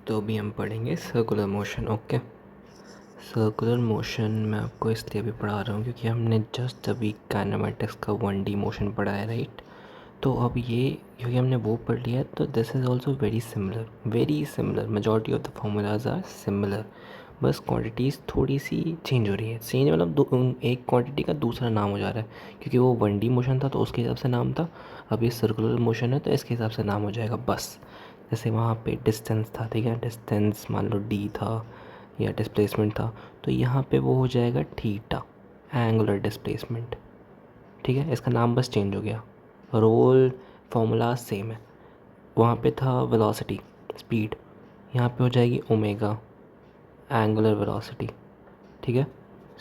तो अभी हम पढ़ेंगे circular motion. Okay, circular motion मैं आपको इसलिए भी पढ़ा रहा हूँ क्योंकि हमने जस्ट अभी काइनेमेटिक्स का 1D मोशन पढ़ा है, राइट। तो अब ये क्योंकि हमने वो पढ़ लिया है तो this is also very similar. Majority of the formulas are similar, बस क्वांटिटीज़ थोड़ी सी चेंज हो रही है। चेंज मतलब एक क्वांटिटी का दूसरा नाम हो जा रहा है, क्योंकि वो 1D मोशन था तो उसके हिसाब से नाम था, अब ये सर्कुलर मोशन है तो इसके हिसाब से नाम हो जाएगा बस। जैसे वहाँ पे डिस्टेंस था, ठीक है, डिस्टेंस मान लो d था या डिस्प्लेसमेंट था, तो यहाँ पे वो हो जाएगा थीटा, एंगुलर डिस्प्लेसमेंट, ठीक है। इसका नाम बस चेंज हो गया, रोल फॉर्मूला सेम है। वहाँ पे था वेलोसिटी, स्पीड, यहाँ पे हो जाएगी ओमेगा, एंगुलर वेलोसिटी, ठीक है।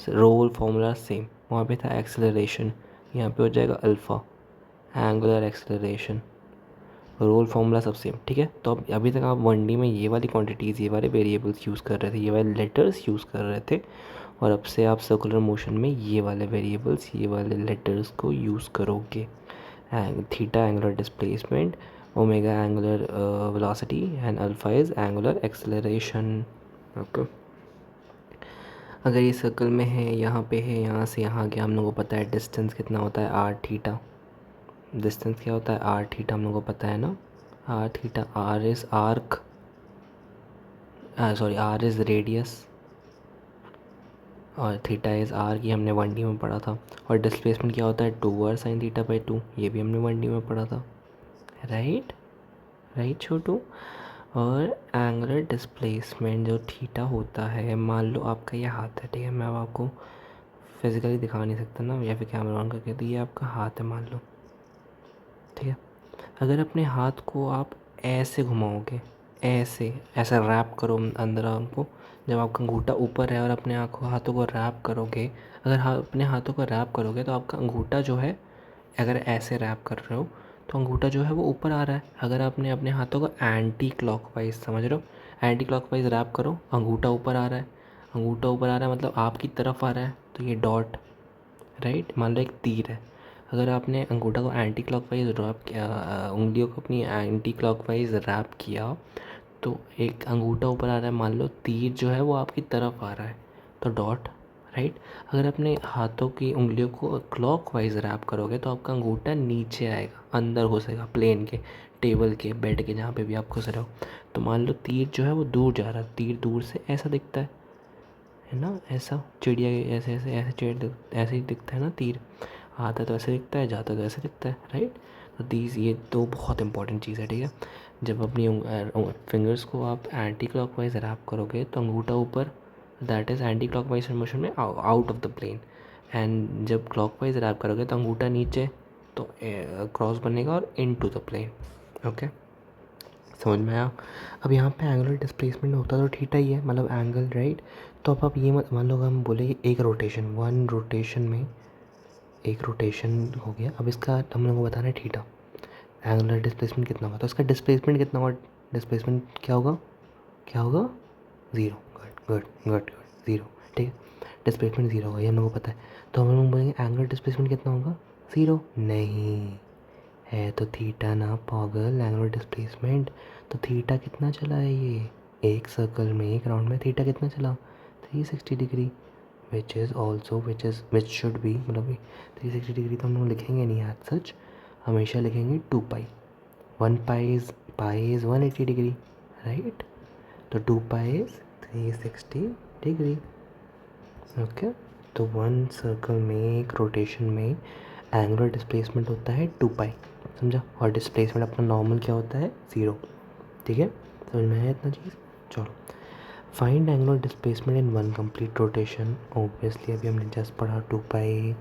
Role formula same. वहाँ पे था एक्सेलरेशन, यहाँ पे हो जाएगा alpha, angular acceleration, role formula सब सेम, ठीक है। तो अब अभी तक आप 1D में ये वाली क्वांटिटीज़, ये वाले वेरिएबल्स यूज़ कर रहे थे, ये वाले लेटर्स यूज़ कर रहे थे, और अब से आप सर्कुलर मोशन में ये वाले वेरिएबल्स, ये वाले लेटर्स को यूज़ करोगे। Theta angular displacement, omega angular velocity and alpha is angular acceleration. Okay, अगर ये सर्कल में है, यहाँ पे है, यहाँ से यहाँ गया, हम लोगों को पता है डिस्टेंस कितना होता है, आर थीटा। डिस्टेंस क्या होता है, आर थीटा, हम लोगों को पता है ना, R theta. R is arc, sorry, R is radius, और थीटा इज़ आर, की हमने 1D में पढ़ा था। और डिस्प्लेसमेंट क्या होता है, 2r sin थीटा बाई 2, ये भी हमने 1D में पढ़ा था, राइट छोटू। और एंगुलर डिस्प्लेसमेंट जो थीटा होता है, मान लो आपका ये हाथ है, ठीक है, मैं अब आपको फिज़िकली दिखा नहीं सकता ना, या फिर कैमरा ऑन करके, तो ये आपका हाथ है मान लो, ठीक है। अगर अपने हाथ को आप ऐसे घुमाओगे, ऐसा रैप करो अंदर आर्म को, जब आपका अंगूठा ऊपर है और अपने हाथों को रैप करोगे, अगर अपने हाथों को रैप करोगे तो आपका अंगूठा जो है, अगर ऐसे रैप कर रहे हो तो अंगूठा जो है वो ऊपर आ रहा है। अगर आपने अपने हाथों को एंटी क्लॉकवाइज, समझ रहे हो, एंटी क्लॉकवाइज रैप करो, अंगूठा ऊपर आ रहा है, अंगूठा ऊपर आ रहा है मतलब आपकी तरफ आ रहा है, तो ये डॉट, राइट। मान लो एक तीर है, अगर आपने अंगूठा को एंटी क्लॉकवाइज रैप किया, उंगलियों को अपनी एंटी क्लॉकवाइज रैप किया, तो एक अंगूठा ऊपर आ रहा है, मान लो तीर जो है वो आपकी तरफ आ रहा है, तो डॉट, राइट। अगर अपने हाथों की उंगलियों को क्लॉकवाइज रैप करोगे तो आपका अंगूठा नीचे आएगा, अंदर घुसेगा, प्लेन के, टेबल के, बेड के, जहाँ पे भी आप घुस रहे हो। तो मान लो तीर जो है वो दूर जा रहा है, तीर दूर से ऐसा दिखता है ना, ऐसा चिड़िया ऐसे ऐसे ऐसे ऐसे ही दिखता है ना तीर, आता तो ऐसे दिखता है, जाता तो ऐसे दिखता है, राइट। तो ये तो बहुत इंपॉर्टेंट चीज़ है, ठीक है। जब अपनी फिंगर्स को आप एंटी क्लॉकवाइज रैप करोगे तो अंगूठा ऊपर, that is anticlockwise motion में, out of the plane. And जब क्लॉकवाइज रैप करोगे तो अंगूठा नीचे, तो क्रॉस बनेगा और into the plane. Okay, समझ में आया। अब यहाँ पे एंगुलर डिस्प्लेसमेंट होता तो थीटा ही है, मतलब एंगल, राइट। तो अब आप ये मत मान लो, हम बोले एक रोटेशन, वन रोटेशन में एक रोटेशन हो गया, अब इसका हम लोग को बताना है थीटा, एंगुलर डिस्प्लेसमेंट कितना होगा, तो इसका डिस्प्लेसमेंट कितना होगा, डिस्प्लेसमेंट क्या होगा, ज़ीरो, गुड, ज़ीरो, ठीक है। डिस्प्लेसमेंट ज़ीरो होगा, ये हम लोग को पता है। तो हम लोग बोलेंगे एंगुलर डिस्प्लेसमेंट कितना होगा, ज़ीरो नहीं है, तो थीटा ना पागल, एंगुलर डिस्प्लेसमेंट, तो थीटा कितना चला है, ये एक सर्कल में, एक राउंड में थीटा कितना चला, 360 डिग्री, विच शुड बी, मतलब 360 डिग्री तो हम लोग लिखेंगे नहीं यार, सच हमेशा लिखेंगे 2 पाई, 1 पाई इज़ 180 डिग्री, राइट। तो 2 पाई इज़ 360 डिग्री। ओके, तो वन सर्कल में, एक रोटेशन में एंगुलर डिस्प्लेसमेंट होता है 2 पाई, समझा। और डिस्प्लेसमेंट अपना नॉर्मल क्या होता है, ज़ीरो, ठीक है। समझ में आया इतना चीज़। चलो, find angular displacement in one complete rotation, obviously अभी हमने जस्ट पढ़ा 2 pi.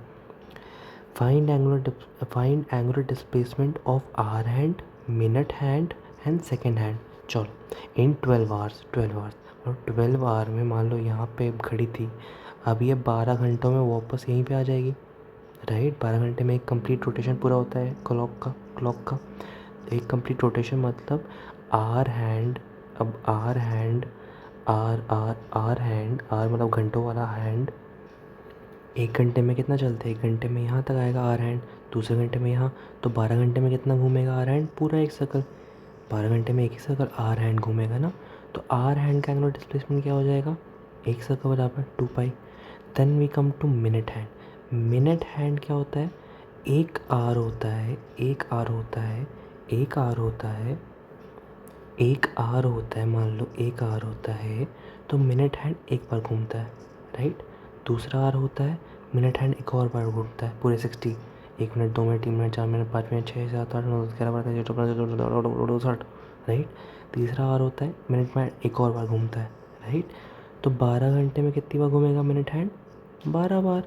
Find angular displacement of hour hand, minute hand and second hand. चलो, इन 12 आवर्स और 12 आवर में मान लो यहाँ पे घड़ी थी, अब ये 12 घंटों में वापस यहीं पे आ जाएगी, राइट। 12 घंटे में एक कंप्लीट रोटेशन पूरा होता है क्लॉक का। एक कंप्लीट रोटेशन मतलब आर हैंड, अब hour hand, hour hand, hour मतलब घंटों वाला हैंड, एक घंटे में कितना चलता है, एक घंटे में यहाँ तक आएगा आर हैंड, दूसरे घंटे में यहाँ, तो 12 घंटे में कितना घूमेगा आर हैंड, पूरा एक सर्कल, 12 घंटे में एक ही सर्कल आर हैंड घूमेगा ना। तो आर हैंड का एंगुलर डिस्प्लेसमेंट क्या हो जाएगा, एक सर्कल बराबर 2 pi. Then we come to minute hand. Minute hand क्या होता है, एक आर होता है, एक आर होता है, एक आर होता है, एक आर होता है, मान लो एक आर होता है, तो मिनट हैंड एक बार घूमता है, राइट। दूसरा आर होता है, मिनट हैंड एक और बार घूमता है पूरे 60, 1 minute, 2 minute, 3 minute, 4 minute, 5 minute, 6, 7, 8, 9, 10, 11, 12, 13, 14, right. तीसरा आर होता है, मिनट में एक और बार घूमता है, राइट। तो 12 घंटे में कितनी बार घूमेगा मिनट हैंड, 12 बार।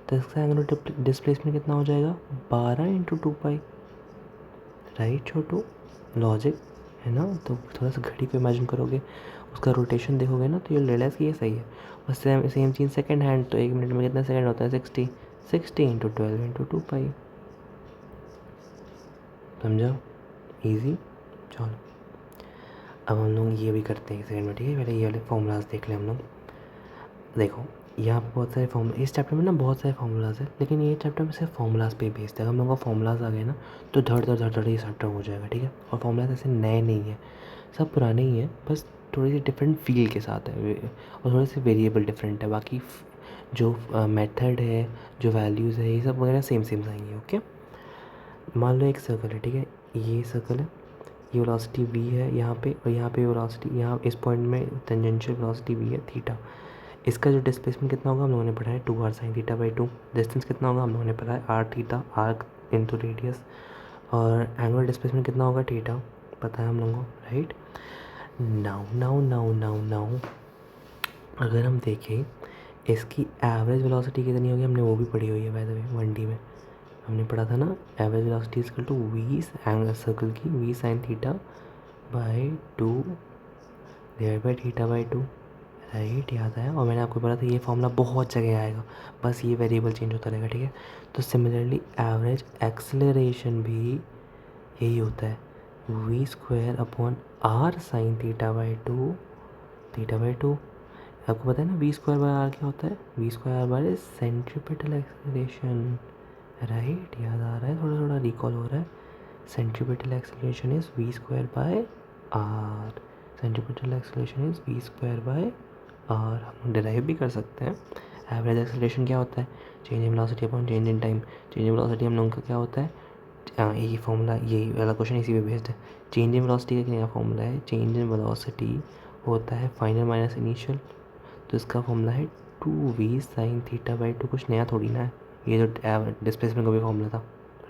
तो इसका एंगुलर डिस्प्लेसमेंट कितना हो जाएगा, 12 × 2 पाई, राइट छोटू। लॉजिक है ना। तो थोड़ा सा घड़ी को इमेजिन करोगे, उसका रोटेशन देखोगे ना, तो ये रियलाइज़ कि ये सही है। और सेम सेम चीज़ सेकंड हैंड, तो 1 मिनट में कितना सेकंड होता है, 60, 60 × 12 × 2 पाई। समझा, इजी। चलो अब हम लोग ये भी करते हैं एक सेकंड में, ठीक है। पहले ये वाले फॉर्मूलाज देख लें हम लोग। देखो यहाँ पे बहुत सारे फॉर्मूला, इस चैप्टर में ना बहुत सारे फॉर्मूलाज है, लेकिन ये चैप्टर में सिर्फ फॉर्मूलाज पे बेस्ड है। हम लोगों का फॉर्मूलाज आ गए ना, तो धड़ धड़ धड़ धड़ ये चैप्टर हो जाएगा, ठीक है। और फॉर्मूलाज ऐसे नए नहीं है, सब पुराने ही हैं, बस थोड़ी सी डिफरेंट फील के साथ है, और थोड़े से वेरिएबल डिफरेंट है। बाकी जो मेथड है, जो वैल्यूज़ है, ये सब वगैरह सेम सेम आएंगे, ओके। मान लो एक सर्कल है, ठीक है, ये सर्कल है, ये वेलोसिटी v है यहाँ पे, और यहाँ पे वेलोसिटी, यहाँ इस पॉइंट में टेंजेंशियल वेलोसिटी v है थीटा। इसका जो डिस्प्लेसमेंट कितना होगा हम लोगों ने पढ़ा है, 2r sin θ/2। डिस्टेंस कितना होगा हम लोगों ने पढ़ा है, r theta, arc into radius. और एंगुलर डिस्प्लेसमेंट कितना होगा, थीटा, पता है हम लोगों को, right. Now now now now now अगर हम देखें इसकी एवरेज वेलोसिटी कितनी होगी, हमने वो भी पढ़ी हुई है बाय द वे, 1D में हमने पढ़ा था ना। Average velocity equal to v angle circle की v sin θ/2 divide by θ/2, right, याद आया। और मैंने आपको बोला था ये फॉर्मूला बहुत जगह आएगा, बस ये वेरिएबल चेंज होता रहेगा, ठीक है। तो सिमिलरली एवरेज एक्सेलरेशन भी यही होता है, v² / r sin θ/2, θ/2। आपको पता है ना v²/r क्या होता है, v²r सेंट्रीपिटल एक्सेलरेशन, राइट, याद आ रहा है, थोड़ा थोड़ा रिकॉल हो रहा है। Centripetal acceleration is v²/r, centripetal acceleration is v²/r। हम डिराइव भी कर सकते हैं। एवरेज एक्सेलरेशन क्या होता है, change in velocity upon change in time. Change in velocity हम लोगों का क्या होता है, यही फॉर्मूला, यही वाला क्वेश्चन इसी पे बेस्ड है। चेंज इन वेलोसिटी का क्या फॉर्मूला है, चेंज इन वेलोसिटी होता है फाइनल माइनस इनिशियल। तो इसका फॉर्मूला है 2v sin θ/2, कुछ नया थोड़ी ना है, ये जो डिस्प्लेसमेंट का भी फॉर्मूला था,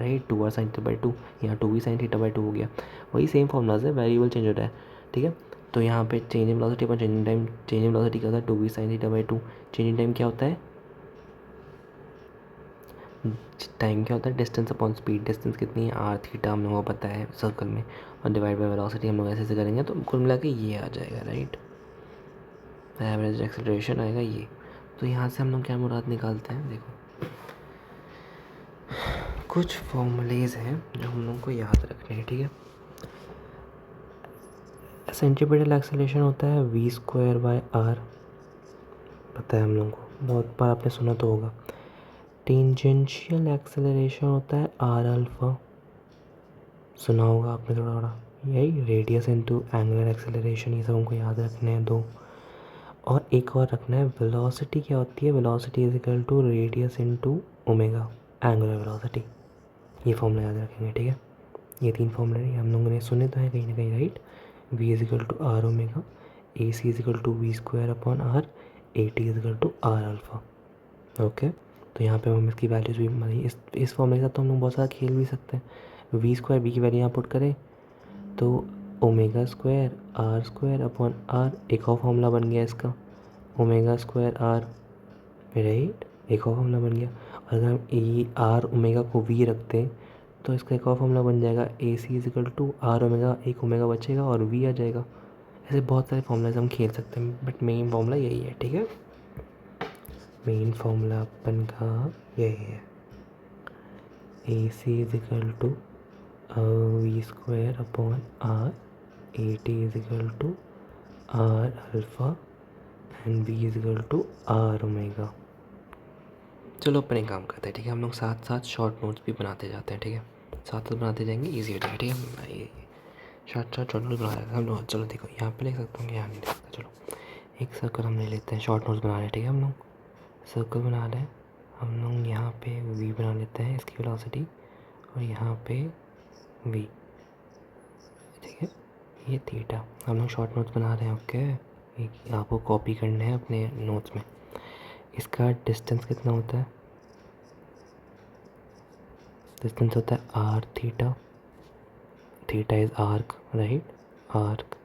राइट, 2r sin θ/2, यहाँ 2v sin θ/2 हो गया। वही सेम फॉर्मूलाज है, वेरिएबल चेंज हो रहा है, ठीक है। तो यहाँ पे चेंज इन वेलोसिटी पर change in time, change in velocity क्या होता है, 2v sin θ/2। Change in time क्या होता है, टाइम क्या होता है, डिस्टेंस अपॉन स्पीड। डिस्टेंस कितनी है, r थीटा हम लोगों को पता है सर्कल में, और डिवाइड बाई वेलोसिटी हम लोग ऐसे ऐसे करेंगे, तो कुल मिला के ये आ जाएगा, राइट। एवरेज एक्सेलरेशन आएगा ये। तो यहाँ से हम लोग क्या मुराद निकालते हैं, देखो कुछ फॉर्मूलेज हैं जो हम लोग को याद रखने हैं, ठीक है। सेंट्रीपिटल एक्सेलरेशन होता है v²/r, पता है हम लोग को, बहुत बार आपने सुना तो होगा। टेंजेंशियल एक्सेलरेशन होता है r अल्फ़ा, सुना होगा आपने थोड़ा थोड़ा, यही रेडियस इनटू एंगुलर एक्सेलरेशन, ये सब हमको याद रखने हैं दो। और एक और रखना है, वेलोसिटी क्या होती है, velocity is equal to radius into omega, angular velocity. ये फॉर्मूला याद रखेंगे, ठीक है। ये 3 फॉर्मूले हम लोगों ने सुने तो हैं कहीं ना कहीं, right. v is equal to r omega, A C is equal to v²/r, A T is equal to r alpha, okay. तो यहाँ पे हम इसकी वैल्यूज़ भी हमारी इस फॉर्मूले के साथ तो हम लोग बहुत सारा खेल भी सकते हैं। v² की वैल्यू यहाँ पुट करें तो ω²r² एक और फॉर्मूला बन गया इसका, ω²r, राइट, एक और फॉर्मूला बन गया। और अगर हम ए आर ओमेगा को v रखते हैं तो इसका एक और फॉर्मूला बन जाएगा, A C is equal to R omega, एक ओमेगा बचेगा और v आ जाएगा। ऐसे बहुत सारे फॉर्मूलाज हम खेल सकते हैं, बट मेन फॉर्मूला यही है, ठीक है। मेन फॉर्मूला अपन का यही है, A C is equal to v²/r, A T is equal to r alpha, and v is equal to r omega. चलो अपन एक काम करते हैं, ठीक है, हम लोग साथ साथ शॉर्ट नोट्स भी बनाते जाते हैं, ठीक है, साथ साथ बनाते जाएंगे, ईजी हो जाएगा, ठीक है। शॉर्ट शॉर्ट नोट्स बना रहे हैं हम लोग। चलो देखो यहाँ पे लिख सकता हूँ, यहाँ नहीं लिख सकता। चलो एक सर्कल हम ले लेते हैं, शॉर्ट नोट्स बना रहे हैं, ठीक है। हम लोग सर्कल बना रहे हैं, हम लोग यहाँ पे v बना लेते हैं इसकी वेलोसिटी, और यहाँ पे v, ठीक है। ये थीटा, हम लोग शॉर्ट नोट्स बना रहे हैं, ओके। एक आपको कॉपी करने हैं अपने नोट्स में। इसका डिस्टेंस कितना होता है? डिस्टेंस होता है R theta, theta is arc, right, arc,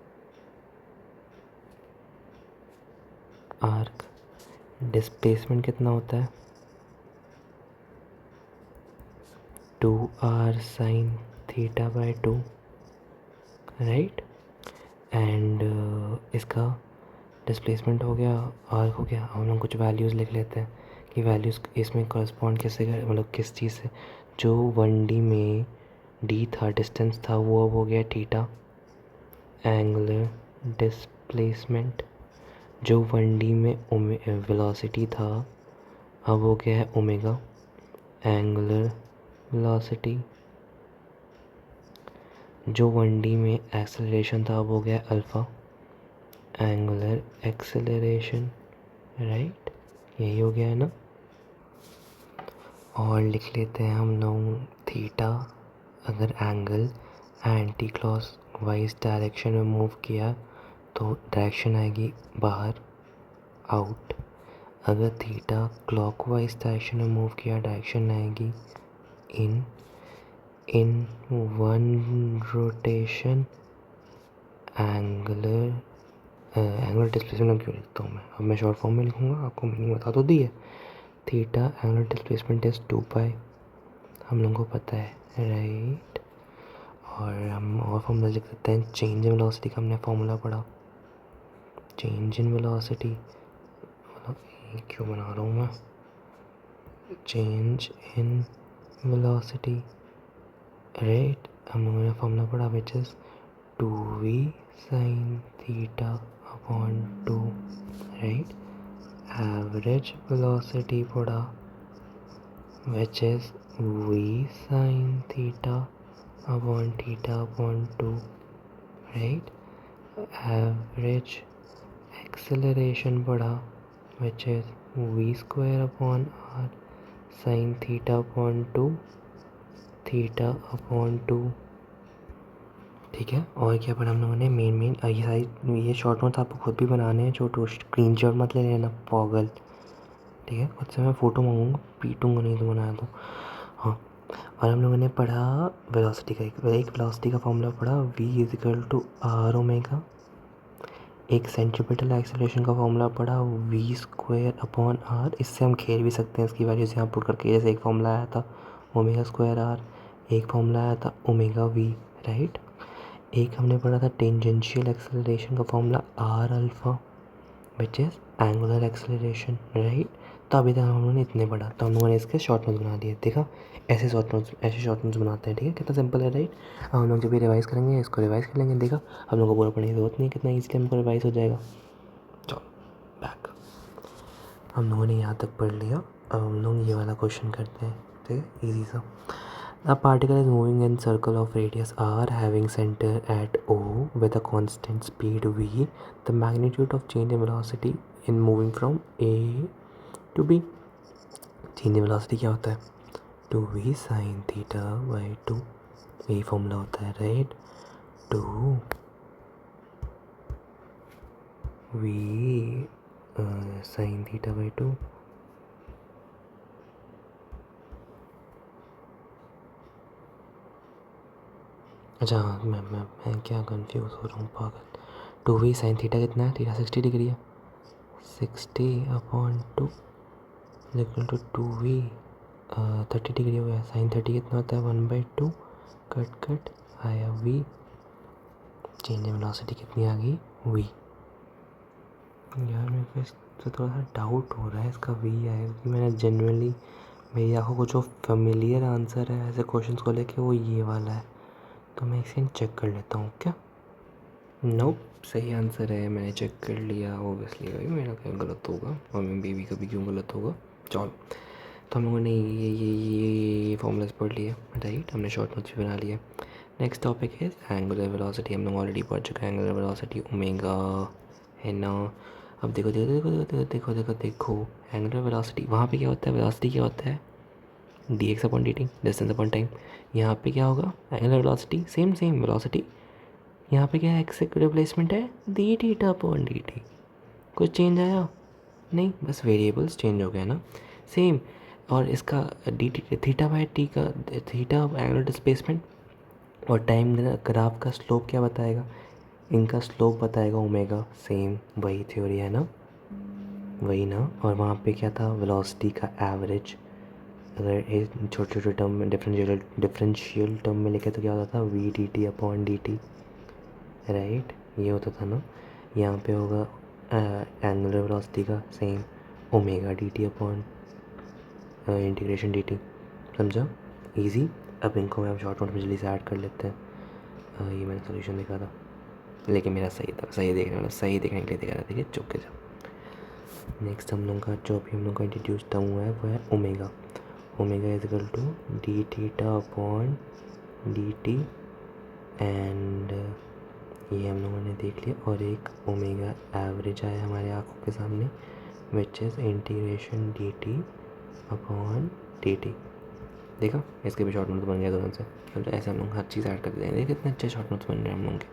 arc. Displacement कितना होता है? 2r sine theta by 2, right. And इसका डिस्प्लेसमेंट हो गया, आर्क हो गया। हम लोग कुछ वैल्यूज़ लिख लेते हैं कि वैल्यूज़ इसमें करस्पॉन्ड किससे, मतलब किस चीज़ से। जो 1D में d था, डिस्टेंस था, वो अब हो गया थीटा। एंगुलर डिस्प्लेसमेंट जो 1D में वेलोसिटी था, अब हो गया है ओमेगा। एंगुलर वेलोसिटी जो 1D में एक्सेलरेशन था, अब हो गया अल्फ़ा। एंगुलर एक्सेलरेशन, राइट, यही हो गया है ना। और लिख लेते हैं हम लोग थीटा, अगर एंगल एंटी क्लॉकवाइज डायरेक्शन में मूव किया तो डायरेक्शन आएगी बाहर, आउट। अगर थीटा क्लॉकवाइज डायरेक्शन में मूव किया, डायरेक्शन आएगी in. In one rotation angular displacement क्यों लिखता हूँ मैं, अब मैं शॉर्ट फॉर्म में लिखूँगा, आपको मीनिंग बता तो दी है। थीटा एंगुलर डिस्प्लेसमेंट इज 2 पाई, हम लोगों को पता है, राइट। और हम और फॉर्मूला लिख सकते हैं, चेंज इन वेलोसिटी का हमने फॉर्मूला पढ़ा। चेंज इन वेलोसिटी, मतलब ये क्यों बना रहा हूँ मैं, चेंज इन वेलोसिटी, राइट। हम लोगों ने फॉर्मूला पढ़ा which is 2v sine theta upon 2, right. Average velocity पढ़ा which is v sin theta upon 2, right। average acceleration पढ़ा which is v square upon r sin theta upon 2, theta upon 2, ठीक है। और क्या पढ़ा हम लोगों ने, मेन ये सारी, ये शॉर्ट नोट्स आपको खुद भी बनाने हैं, छोटो स्क्रीन शॉट मत ले लेना पॉगल, ठीक है। खुद से मैं फ़ोटो मांगूंगा, पीटूंगा नहीं तो बना दो, हाँ। और हम लोगों ने पढ़ा वेलोसिटी का, एक वेलोसिटी का फॉर्मूला पढ़ा, v is equal to R omega. एक सेंट्रीपिटल एक्सेलरेशन का फॉर्मूला पढ़ा, v स्क्वायर अपॉन आर। इससे हम खेल भी सकते हैं इसकी वैल्यूज़ यहाँ पुट करके, जैसे एक फॉर्मूला आया था ओमेगा स्क्वायर आर, एक फॉर्मूला आया था ओमेगा वी, राइट। एक हमने पढ़ा था टेंजेंशियल एक्सेलरेशन का formula R alpha which is angular acceleration, right. तो अभी तक हम लोगों ने इतने पढ़ा, तो हम लोगों ने इसके शॉर्ट नोट्स बना दिए, देखा। ऐसे शॉर्ट नोट्स बनाते हैं, ठीक है। कितना सिंपल है, राइट। अब हम लोग जब भी रिवाइज़ करेंगे, इसको रिवाइज़ कर लेंगे, देखा। हम लोग को पूरा पढ़ने की जरूरत नहीं, कितना ईजिली हमको रिवाइज़ हो जाएगा। चलो बैक, हम लोगों ने यहाँ तक पढ़ लिया। अब हम लोग ये वाला क्वेश्चन करते हैं, ठीक है, ईजी सा। A particle is moving in circle of radius r having center at O with a constant speed v. The magnitude of change in velocity in moving from A to B. Change in velocity क्या होता है? 2v sin theta by 2, यही formula होता है, right. 2v sin theta by 2, अच्छा मैं क्या confuse हो रहा हूँ, पागल। 2v साइन थीटा कितना है, थीटा 60 डिग्री है, 60 upon 2 equal to 2v 30 degree हो गया। साइन 30 कितना होता है, 1/2, कट आया v। चेंज इन वेलोसिटी कितनी आ गई, v। यार मेरे को इससे थोड़ा सा डाउट हो रहा है, इसका v आया, क्योंकि मैंने जनरली मेरी आँखों को जो फेमिलियर आंसर है ऐसे क्वेश्चंस को लेके वो ये वाला है, तो मैं इसे चेक कर लेता हूँ क्या। नोप, सही आंसर है, मैंने चेक कर लिया। ओबियसली भाई मेरा क्या गलत होगा, और मैं बेबी का भी क्यों गलत होगा। चलो, तो हम लोगों ने ये फॉर्मूलाज पढ़ लिए, राइट। हमने शॉर्ट नोट्स भी बना लिए। नेक्स्ट टॉपिक है एंगुलर वेलोसिटी। हम लोग ऑलरेडी पढ़ चुके हैं एंगुलर वेलोसिटी ओमेगा, है ना। अब देखो देखो देखो देखो देखो देखो देखो एंगुलर वेलोसिटी, वहाँ पे क्या होता है, वेलोसिटी क्या होता है, D x upon D T, distance upon time. यहाँ पे क्या होगा, angular velocity same same velocity, यहाँ पे क्या है, एक्स रिप्लेसमेंट है D theta upon D T. कुछ चेंज आया नहीं, बस वेरिएबल्स चेंज हो गए ना, सेम। और इसका D T theta by T का, थीटा एंगुलर डिस्प्लेसमेंट और टाइम ग्राफ का स्लोप क्या बताएगा, इनका स्लोप बताएगा ओमेगा, सेम वही थ्योरी है ना, वही ना। और वहाँ पे क्या था, वेलोसिटी का एवरेज। अगर छोटे छोटे टर्म में डिफरेंशियल टर्म में लिखे तो क्या होता था, V D T upon D T, right, ये होता था ना। यहाँ पे होगा एंगुलर वेलोसिटी का same omega D T upon integration D T, समझा, ईजी। अब इनको हम शॉर्ट नोट में जल्दी से ऐड कर लेते हैं। ये मैंने सोल्यूशन देखा था, लेकिन मेरा सही था, सही देखने वाला, सही देखने के लिए देखा था, ठीक है, चुप के जाओ। नेक्स्ट हम लोग का जो भी हम लोग का इंट्रोड्यूस टर्म हुआ है वो है omega. Omega is equal to D theta upon D T, and ये हम लोगों ने देख लिया। और एक ओमेगा एवरेज आया हमारे आँखों के सामने, which is integration D T upon D T. देखा, इसके भी शॉर्ट नोट्स बन गया दोनों से। मतलब ऐसे हम लोग हर चीज़ ऐड कर देते हैं। देखिए कितने अच्छे शॉर्ट नोट्स बन रहे हैं हम लोगों के।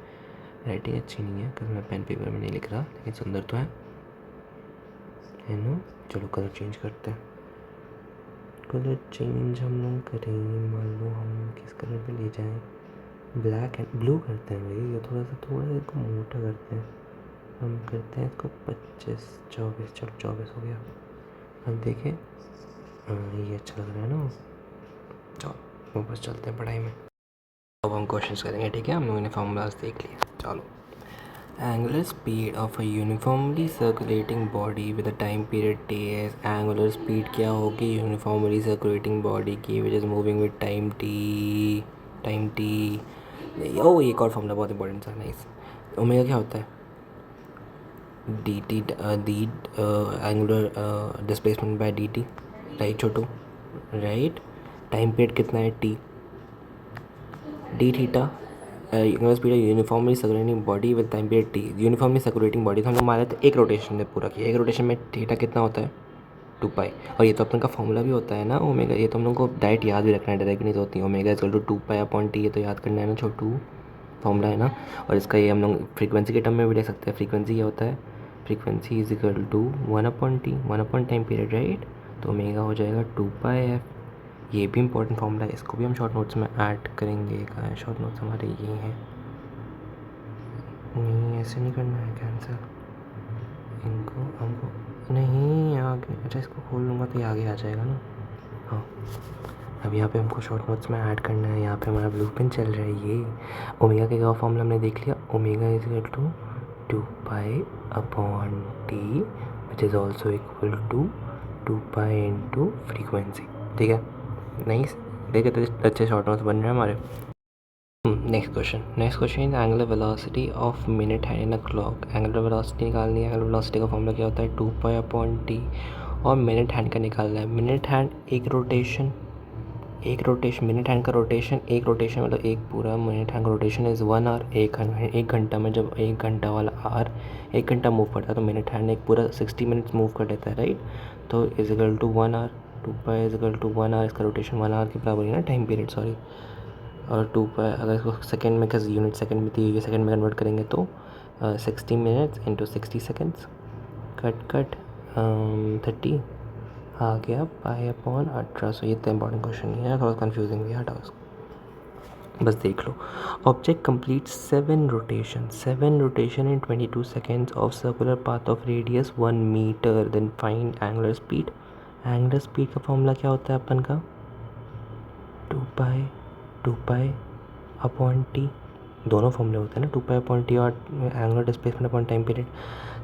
राइटिंग अच्छी नहीं है क्योंकि मैं पेन पेपर में नहीं लिख रहा, लेकिन सुंदर तो है ना। चलो कलर चेंज करते हैं। कलर चेंज हम लोग करें, मान लो हम किस कलर पे ले जाएं, ब्लैक एंड ब्लू करते हैं भाई। ये थोड़ा सा इसको मोटा करते हैं, हम करते हैं इसको 25 24, चलो 24 हो गया। अब देखें, ये अच्छा लग रहा है ना। चलो वापस चलते हैं पढ़ाई में। अब हम क्वेश्चंस करेंगे, ठीक है। हम लोगों ने फॉर्मूलाज देख लिया, चलो। Angular speed of a uniformly circulating body with a time period T S. Angular speed क्या होगी यूनिफॉर्मली सर्कुलेटिंग बॉडी की which is moving with time T, time T. ओ एक और फॉर्मूला बहुत इंपॉर्टेंट था, नाइस। ओमेगा क्या होता है, डी टी, दी angular displacement bye D T, right छोटू, राइट। टाइम पीरियड कितना है, T, D theta speed uniformly circulating body with time period T. Uniformly circulating body तो हम लोग मारे थे एक रोटेशन में पूरा किया, एक रोटेशन में थीटा कितना होता है, 2 पाई। और ये तो अपन का फॉर्मूला भी होता है ना ओमेगा, ये तो हम लोग को डायरेक्ट याद भी रखना है, डायरेक्ट नहीं तो होती omega equal to 2 pi upon T, ये तो याद करना है ना छोटू, फॉर्मूला है ना। और इसका ये हम लोग फ्रीक्वेंसी के टर्म में भी ले सकते हैं। फ्रीक्वेंसी क्या होता है, frequency is equal to 1 upon T, 1 upon time period, right. तो ओमेगा हो जाएगा 2 पाई एफ। ये भी इंपॉर्टेंट फॉर्मूला है, इसको भी हम शॉर्ट नोट्स में ऐड करेंगे। कहाँ है शॉर्ट नोट्स हमारे, ये हैं। नहीं ऐसे नहीं करना है कैंसिल, इनको हमको नहीं आगे, अच्छा इसको खोल लूँगा तो ये आगे आ जाएगा ना। हाँ, अब यहाँ पे हमको शॉर्ट नोट्स में ऐड करना है। यहाँ पे हमारा ब्लू पेन चल रहा है। ये ओमेगा के क्या फॉर्मूला हमने देख लिया, omega is equal to 2 pi upon T which is also equal to 2 pi into frequency, ठीक है। नहीं देखिए तो अच्छे शॉर्ट नोट्स बन रहे हैं हमारे। Next question is angular velocity of minute hand in a clock. Angular velocity निकालनी है। एंगुलर वेलोसिटी का फॉर्मूला क्या होता है, 2 पाई अपॉन टी, और मिनट हैंड का निकालना है। मिनट हैंड एक रोटेशन, मिनट हैंड का रोटेशन, एक रोटेशन मतलब एक पूरा मिनट हैंड का रोटेशन इज़ 1 आवर। एक घंटा में जब एक घंटा वाला आवर, एक घंटा मूव करता है तो मिनट हैंड एक पूरा 60 मिनट्स मूव कर लेता है, राइट। तो is equal to 1 hour, 2 pi is equal to 1 hour, इसका रोटेशन 1 आवर के बराबर है ना, टाइम पीरियड सॉरी। और 2 पाई अगर इसको सेकेंड में, कैसे यूनिट सेकेंड में थी, ये सेकेंड में कन्वर्ट करेंगे तो 60 मिनट्स इंटू 60 सेकेंड्स, कट 30 आ गया पाई अपॉन 1800। ये तो इंपॉर्टेंट क्वेश्चन नहीं है, थोड़ा कन्फ्यूजिंग भी है, हटाओ इसको, बस देख लो। Object complete 7 rotation in 22 seconds of circular path of radius 1 metre, then find angular speed. Angular speed का फॉर्मूला क्या होता है अपन का, 2 पाई अपॉन टी, दोनों फॉर्मूले होते हैं ना, 2 पाई अपॉन टी और angular displacement upon time period.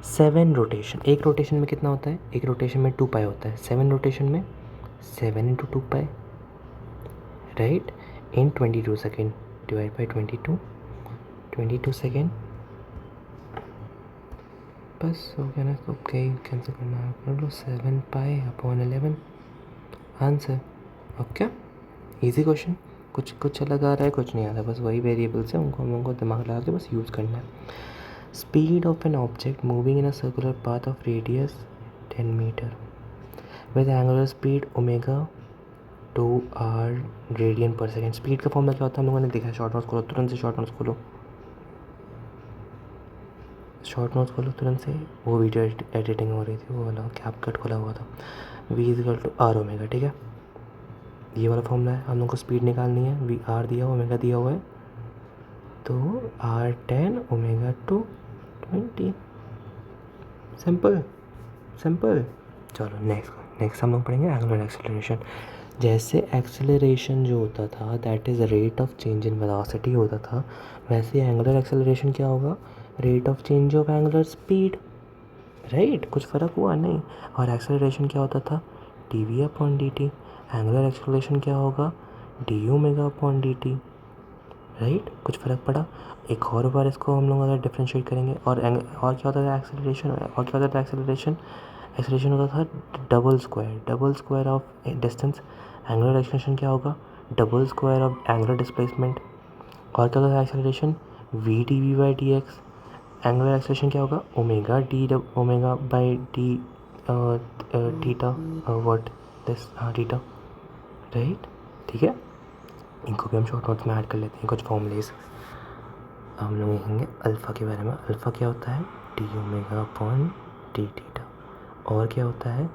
7 rotation, एक रोटेशन में कितना होता है, एक रोटेशन में 2 पाई होता है। 7 रोटेशन में 7 into 2 pi, right, in 22 second, divide by 22 second, बस हो गया ना। तो कहीं कैंसिल करना है, कर लो 7 pi upon 11, answer. Okay, easy question. कुछ अलग आ रहा है, कुछ नहीं आ रहा, बस वही वेरिएबल्स हैं, उनको हम लोगों को दिमाग लगा के बस यूज़ करना है. Speed of an object moving in a circular path of radius 10 metre with angular speed omega 2r radian per second. Speed का फॉर्मूला क्या होता है हम लोगों ने देखा है. शॉर्ट नोट्स खोलो तुरंत से, शॉर्ट नोट्स खोलो, शॉर्ट नोट्स खोलो तुरंत से. वो वीडियो एडिटिंग हो रही थी, वो वाला कैप कट खोला हुआ था. v is equal to R omega. ठीक है, ये वाला फॉर्मूला है. हम लोग को स्पीड निकालनी है. वी आर दिया हुआ, ओमेगा दिया हुआ है, तो r10 ओमेगा 220. Simple simple. चलो नेक्स्ट हम लोग पढ़ेंगे एंगुलर एक्सेलरेशन. जैसे एक्सेलरेशन जो होता था that is rate of change in velocity होता था, वैसे एंगुलर एक्सेलरेशन क्या होगा, rate of change of angular speed. Right, कुछ फ़र्क हुआ नहीं. और एक्सेलरेशन क्या होता था, D we upon D T. Angular acceleration क्या होगा, D omega upon D T. Right, कुछ फ़र्क पड़ा. एक और बार इसको हम लोग अगर डिफ्रेंशिएट करेंगे. और क्या होता था एक्सेलरेशन, और क्या होता था एक्सेलरेशन, एक्सेलरेशन होता था double square of distance. Angular acceleration क्या होगा, double square of angular displacement. और क्या होता था acceleration, v d v by d x. Angular acceleration क्या होगा, omega by d theta what this theta. Right, ठीक है. इनको भी हम शॉर्ट नोट्स में ऐड कर लेते हैं कुछ फॉर्मूलेज. हम लोग लिखेंगे अल्फ़ा के बारे में. अल्फ़ा क्या होता है, D omega upon D theta. और क्या होता है,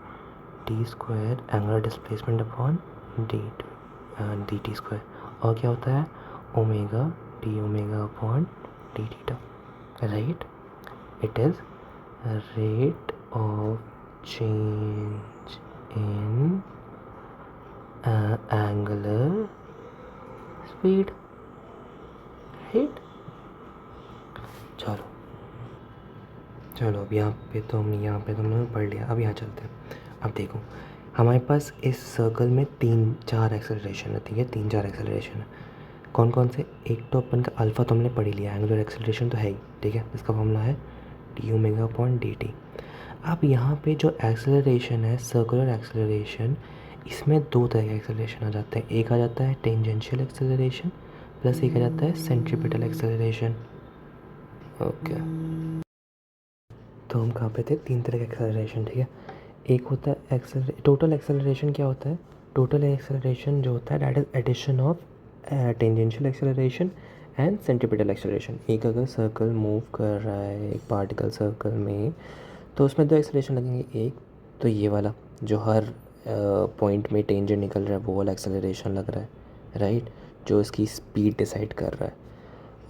D square angular displacement upon D T square. और क्या होता है, omega D omega upon D theta. Right, it is rate of change in angular speed. Right, चलो अब यहाँ पे तो हमने पढ़ लिया. अब यहाँ चलते हैं. अब देखो हमारे पास इस सर्कल में 3-4 एक्सेलरेशन है. ठीक है, 3-4 एक्सेलरेशन है. कौन कौन से, एक तो अपन का अल्फ़ा तो हमने पढ़ ही लिया, एंगुलर एक्सेलरेशन तो है ही. ठीक है, इसका फॉर्मूला है D omega upon D T. अब यहाँ पे जो एक्सेलरेशन है, सर्कुलर एक्सेलरेशन, इसमें 2 तरह के एक्सेलरेशन आ जाते हैं. एक आ जाता है टेंजेंशियल एक्सेलरेशन प्लस एक आ जाता है सेंट्रीपिटल एक्सेलरेशन. ओके, तो हम कहाँ पे थे, 3 तरह के एक्सेलरेशन. ठीक है, एक होता है टोटल एक्सेलरेशन. क्या होता है, टोटल एक्सेलरेशन जो होता है that is addition of tangential acceleration and centripetal acceleration. एक अगर सर्कल मूव कर रहा है, एक पार्टिकल सर्कल में, तो उसमें 2 एक्सेलरेशन लगेंगे. एक तो ये वाला जो हर पॉइंट में टेंजेंट निकल रहा है, वो वाला एक्सेलरेशन लग रहा है. राइट, जो इसकी स्पीड डिसाइड कर रहा है.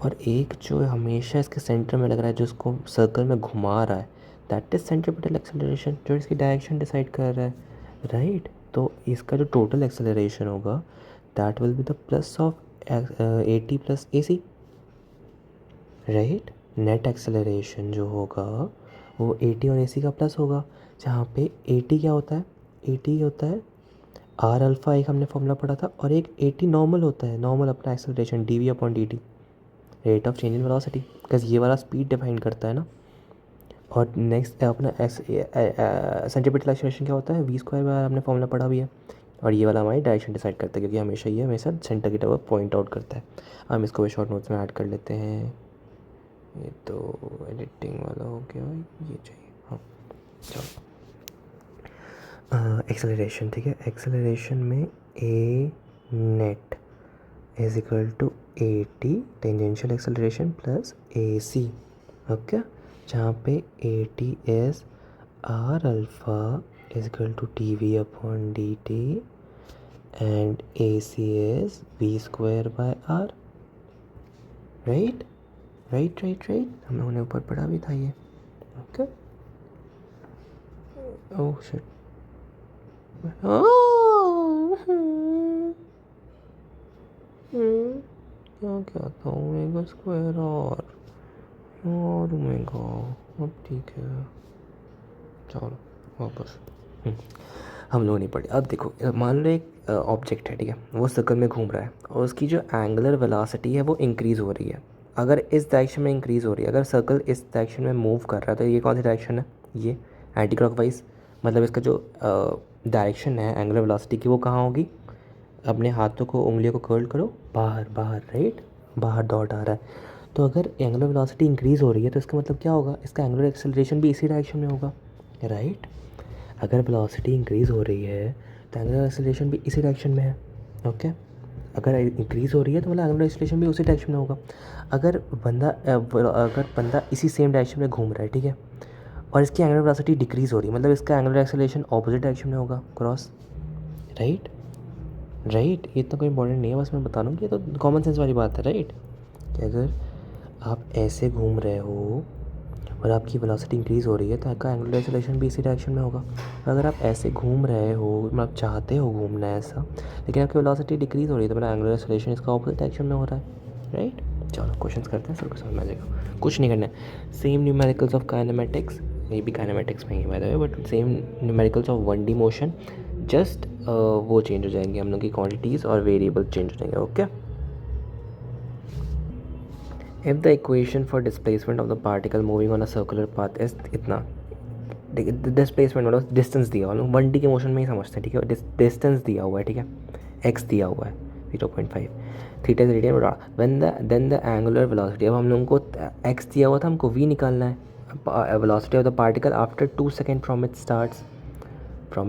और एक जो हमेशा इसके सेंटर में लग रहा है, जो इसको सर्कल में घुमा रहा है, दैट इज़ सेंट्रीपिटल एक्सेलरेशन, जो इसकी डायरेक्शन डिसाइड कर रहा है. राइट, तो इसका जो टोटल एक्सेलरेशन होगा that will be the plus of a t plus A c. Right, net acceleration जो होगा वो ए टी और ए सी का प्लस होगा. जहाँ पे ए टी क्या होता है, ए टी होता है आर अल्फ़ा, एक हमने फॉर्मूला पढ़ा था. और एक ए टी नॉर्मल होता है, नॉर्मल अपना acceleration d we upon D t, rate of change in velocity, because ये वाला स्पीड डिफाइन करता है ना. और नेक्स्ट अपना सेंट्रीपिटल एक्सेलरेशन क्या होता है, वी स्क्वायर बार हमने फॉर्मूला पढ़ा भी है. और ये वाला हमारी डायरेक्शन डिसाइड करता है, क्योंकि हमेशा ये हमेशा सेंटर की तरफ पॉइंट आउट करता है. हम इसको भी शॉर्ट नोट्स में ऐड कर लेते हैं. ये तो एडिटिंग वाला हो गया, ये चाहिए. हाँ, चलो एक्सेलरेशन. ठीक है, एक्सेलरेशन में A net is equal to A T tangential acceleration plus A C. Okay, जहाँ पे A T is R alpha is equal to T V upon D T and A C is V square by R. Right right right right, हम लोगों ने ऊपर पढ़ा भी था ये. ओके, ओह शिट, क्या क्या था, ओमेगा स्क्वायर और ओमेगा. अब ठीक है, चलो वापस. हम लोग नहीं पढ़े. अब देखो, मान लो एक ऑब्जेक्ट है. ठीक है, वो सर्कल में घूम रहा है और उसकी जो एंगुलर वेलोसिटी है वो इंक्रीज़ हो रही है. अगर इस डायरेक्शन में इंक्रीज़ हो रही है, अगर सर्कल इस डायरेक्शन में मूव कर रहा है, तो ये कौन सी डायरेक्शन है, ये एंटी क्लॉकवाइज. मतलब इसका जो डायरेक्शन है एंगुलर वेलोसिटी की, वो कहाँ होगी, अपने हाथों को, उंगलियों को कर्ल करो, बाहर बाहर, राइट, बाहर डॉट आ रहा है। तो अगर एंगुलर वेलोसिटी इंक्रीज़ हो रही है तो इसका मतलब क्या होगा, इसका एंगुलर एक्सेलरेशन भी इसी डायरेक्शन में होगा, राइट। अगर वेलोसिटी इंक्रीज़ हो रही है तो एंगुलर एक्सेलरेशन भी इसी डायरेक्शन में है, ओके। अगर इंक्रीज़ हो रही है तो मतलब एंगुलर एक्सेलरेशन भी उसी डायरेक्शन में होगा। अगर बंदा इसी सेम डायरेक्शन में घूम रहा है, ठीक है, और इसकी एंगुलर वेलोसिटी डिक्रीज़ हो रही है, मतलब इसका एंगुलर एक्सेलरेशन ऑपोजिट डायरेक्शन में होगा, क्रॉस, राइट। राइट, ये इतना कोई इंपॉर्टेंट नहीं है, बस मैं बता रहा हूँ कि ये तो कॉमन सेंस वाली बात है, राइट। कि अगर आप ऐसे घूम रहे हो और आपकी वेलोसिटी इंक्रीज़ हो रही है तो आपका एंगुलर एक्सेलरेशन भी इसी डायरेक्शन में होगा। और अगर आप ऐसे घूम रहे हो, मतलब आप चाहते हो घूमना है ऐसा, लेकिन आपकी वेलोसिटी डिक्रीज़ हो रही है तो मेरा एंगुलर एक्सेलरेशन इसका ऑपोजिट डायरेक्शन में हो रहा है, राइट। चलो क्वेश्चंस करते हैं, सबको समझ में आ जाएगा, कुछ नहीं करना है। सेम न्यूमेरिकल्स ऑफ काइनेमेटिक्स, ये भी काइनेमेटिक्स में ही by the way, but same numericals of 1D motion, just वो चेंज हो जाएंगे, हम लोग की क्वांटिटीज़ और वेरिएबल चेंज हो जाएंगे, okay. If the equation for displacement of the particle moving on a circular path is इतना, डिस्प्लेसमेंट मतलब डिस्टेंस दिया हुआ, 1D के मोशन में ही समझते हैं, ठीक है, डिस्टेंस दिया हुआ है, ठीक है, एक्स दिया हुआ है 0.5, थीटा इज रेडियन बटा देन द एंगुलर वेलोसिटी। अब हम लोगों को एक्स दिया हुआ था, हमको वी निकालना है, velocity of the particle after 2 second from it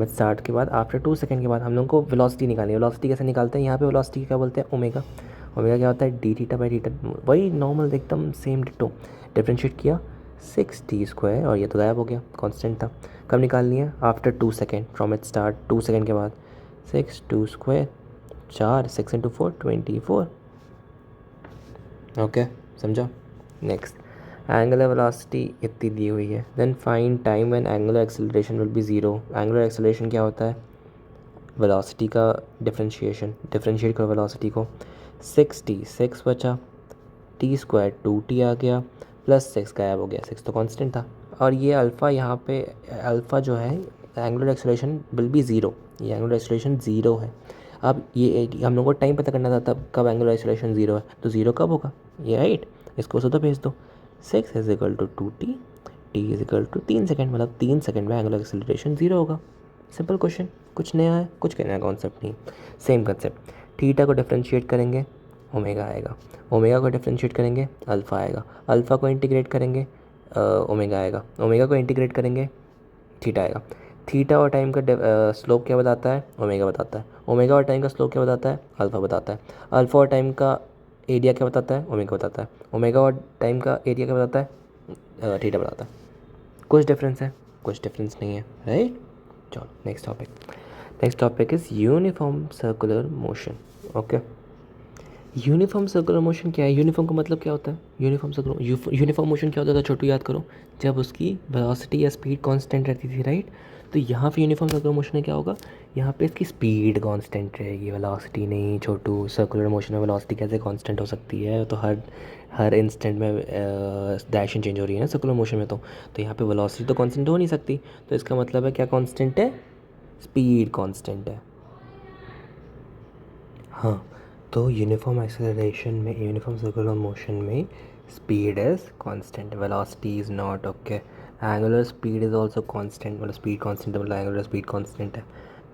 start के बाद आफ्टर 2 सेकेंड के बाद हम लोग को वेलोसिटी निकालनी है। वेलोसिटी कैसे निकालते हैं, यहाँ पे वेलोसिटी क्या बोलते हैं, ओमेगा। ओमेगा क्या होता है, डी थीटा बाई थीटा, वही नॉर्मल एकदम सेम डिटो, डिफ्रेंशिएट किया 6t² और ये तो गायब हो गया, कांस्टेंट था। कब निकालनी है, after 2 second from it start, 2 second के बाद 6 4 6 × 4 24, ओके, समझा। नेक्स्ट, एंगुलर वेलोसिटी इतनी दी हुई है, then find time when angular acceleration will be 0। Angular acceleration क्या होता है, वेलोसिटी का डिफरेंशिएट करो वेलोसिटी को, 6t 6 बचा, t² 2t आ गया, प्लस 6 गायब हो गया, 6 तो कांस्टेंट था, और ये अल्फ़ा यहाँ पे, अल्फ़ा जो है एंगुलर एक्सेलरेशन विल बी 0, ये एंगुलर एक्सेलरेशन 0 है। अब ये हम लोग को टाइम पता करना था तब कब एंगुलर एक्सेलरेशन 0 है, तो 0 कब होगा, ये राइट, इसको सीधा भेज दो, 6 = 2t, t = 3 सेकेंड, मतलब 3 सेकेंड में एंगुलर एक्सेलरेशन 0 होगा। सिंपल क्वेश्चन, कुछ नया है, कुछ कहना है कॉन्सेप्ट नहीं, सेम कंसेप्ट। थीटा को डिफ्रेंशिएट करेंगे, ओमेगा आएगा, ओमेगा को डिफ्रेंशिएट करेंगे, अल्फ़ा आएगा, अल्फ़ा को इंटीग्रेट करेंगे, ओमेगा आएगा, ओमेगा को इंटीग्रेट करेंगे, थीटा आएगा। थीटा और टाइम का स्लोप क्या बताता है, ओमेगा बताता है। ओमेगा और टाइम का स्लोप क्या बताता है, अल्फ़ा बताता है। अल्फ़ा और टाइम का एरिया क्या बताता है, ओमेगा बताता है। ओमेगा और टाइम का एरिया क्या बताता है, थीटा बताता है। कुछ डिफरेंस है, कुछ डिफरेंस नहीं है, राइट। चलो next topic is uniform circular motion, okay. Uniform circular motion क्या है, यूनिफॉर्म का मतलब क्या होता है, यूनिफॉर्म मोशन क्या होता था, छोटू याद करो, जब उसकी वेलोसिटी या स्पीड कांस्टेंट रहती थी, राइट। तो यहाँ पे यूनिफॉर्म सर्कुलर मोशन में क्या होगा, यहाँ पे इसकी स्पीड कांस्टेंट रहेगी, वेलोसिटी नहीं। छोटू, सर्कुलर मोशन में वेलोसिटी कैसे कांस्टेंट हो सकती है, तो हर इंस्टेंट में डायरेक्शन चेंज हो रही है ना सर्कुलर मोशन में, तो यहाँ पे वेलोसिटी तो कांस्टेंट हो नहीं सकती, तो इसका मतलब है क्या कांस्टेंट है, स्पीड कांस्टेंट है। हाँ, तो यूनिफॉर्म एक्सेलरेशन में, यूनिफॉर्म सर्कुलर मोशन में speed is constant, velocity is not, okay. Angular speed is also constant, मतलब स्पीड कांस्टेंट मतलब एंगुलर स्पीड कांस्टेंट है।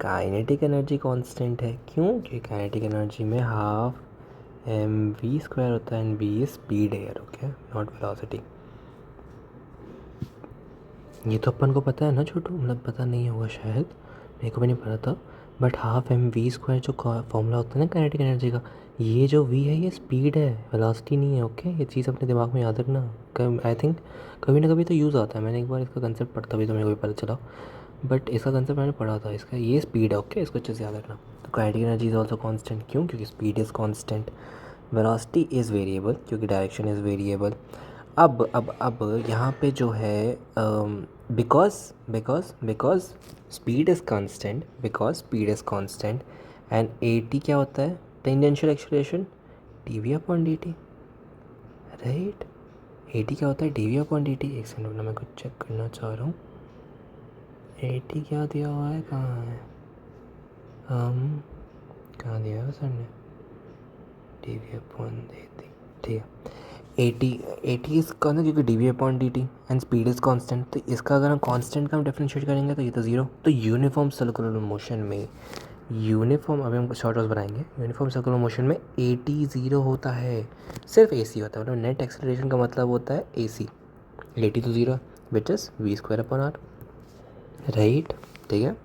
काइनेटिक एनर्जी कांस्टेंट है, क्यों, क्योंकि काइनेटिक एनर्जी में हाफ mv² होता है, and v is speed air, okay, not velocity. ये तो अपन को पता है ना छोटू, मतलब पता नहीं होगा शायद, मेरे को भी नहीं पता था, बट हाफ mv² जो फॉर्मूला होता है ना काइनेटिक एनर्जी का, ये जो v है ये स्पीड है, वेलोसिटी नहीं है, ओके। ये चीज़ अपने दिमाग में याद रखना, आई थिंक कभी ना कभी तो यूज़ आता है। मैंने एक बार इसका कंसेप्ट पढ़ता भी तो मेरे को भी पता चला, बट इसका कंसेप्ट मैंने पढ़ा था, इसका ये स्पीड है, ओके, इसको अच्छे से याद रखना। तो kinetic energy is also constant, क्यों, क्योंकि speed is constant, velocity is variable क्योंकि डायरेक्शन इज़ वेरिएबल। अब यहाँ पे जो है because speed is constant and AT क्या होता है, tangential acceleration, dv/dt, right. AT क्या होता है, dv/dt। एक सेकंड में मैं कुछ चेक करना चाह रहा हूँ, AT क्या दिया हुआ है, कहाँ है, कहाँ दिया है सर ने, dv/dt, ठीक है। AT इसका ना, क्योंकि dv/dt and speed is constant, तो इसका अगर हम कांस्टेंट का हम डिफरेंशिएट करेंगे तो ये तो 0। तो यूनिफॉर्म सर्कुलर मोशन में यूनिफॉर्म, अभी हम शॉर्ट नोट्स बनाएंगे। यूनिफॉर्म सर्कुलर मोशन में AT 0 होता है, सिर्फ AC होता है, मतलब नेट एक्सेलरेशन का मतलब होता है AC। AT तो 0 विच इज़ v²/r, राइट। ठीक है,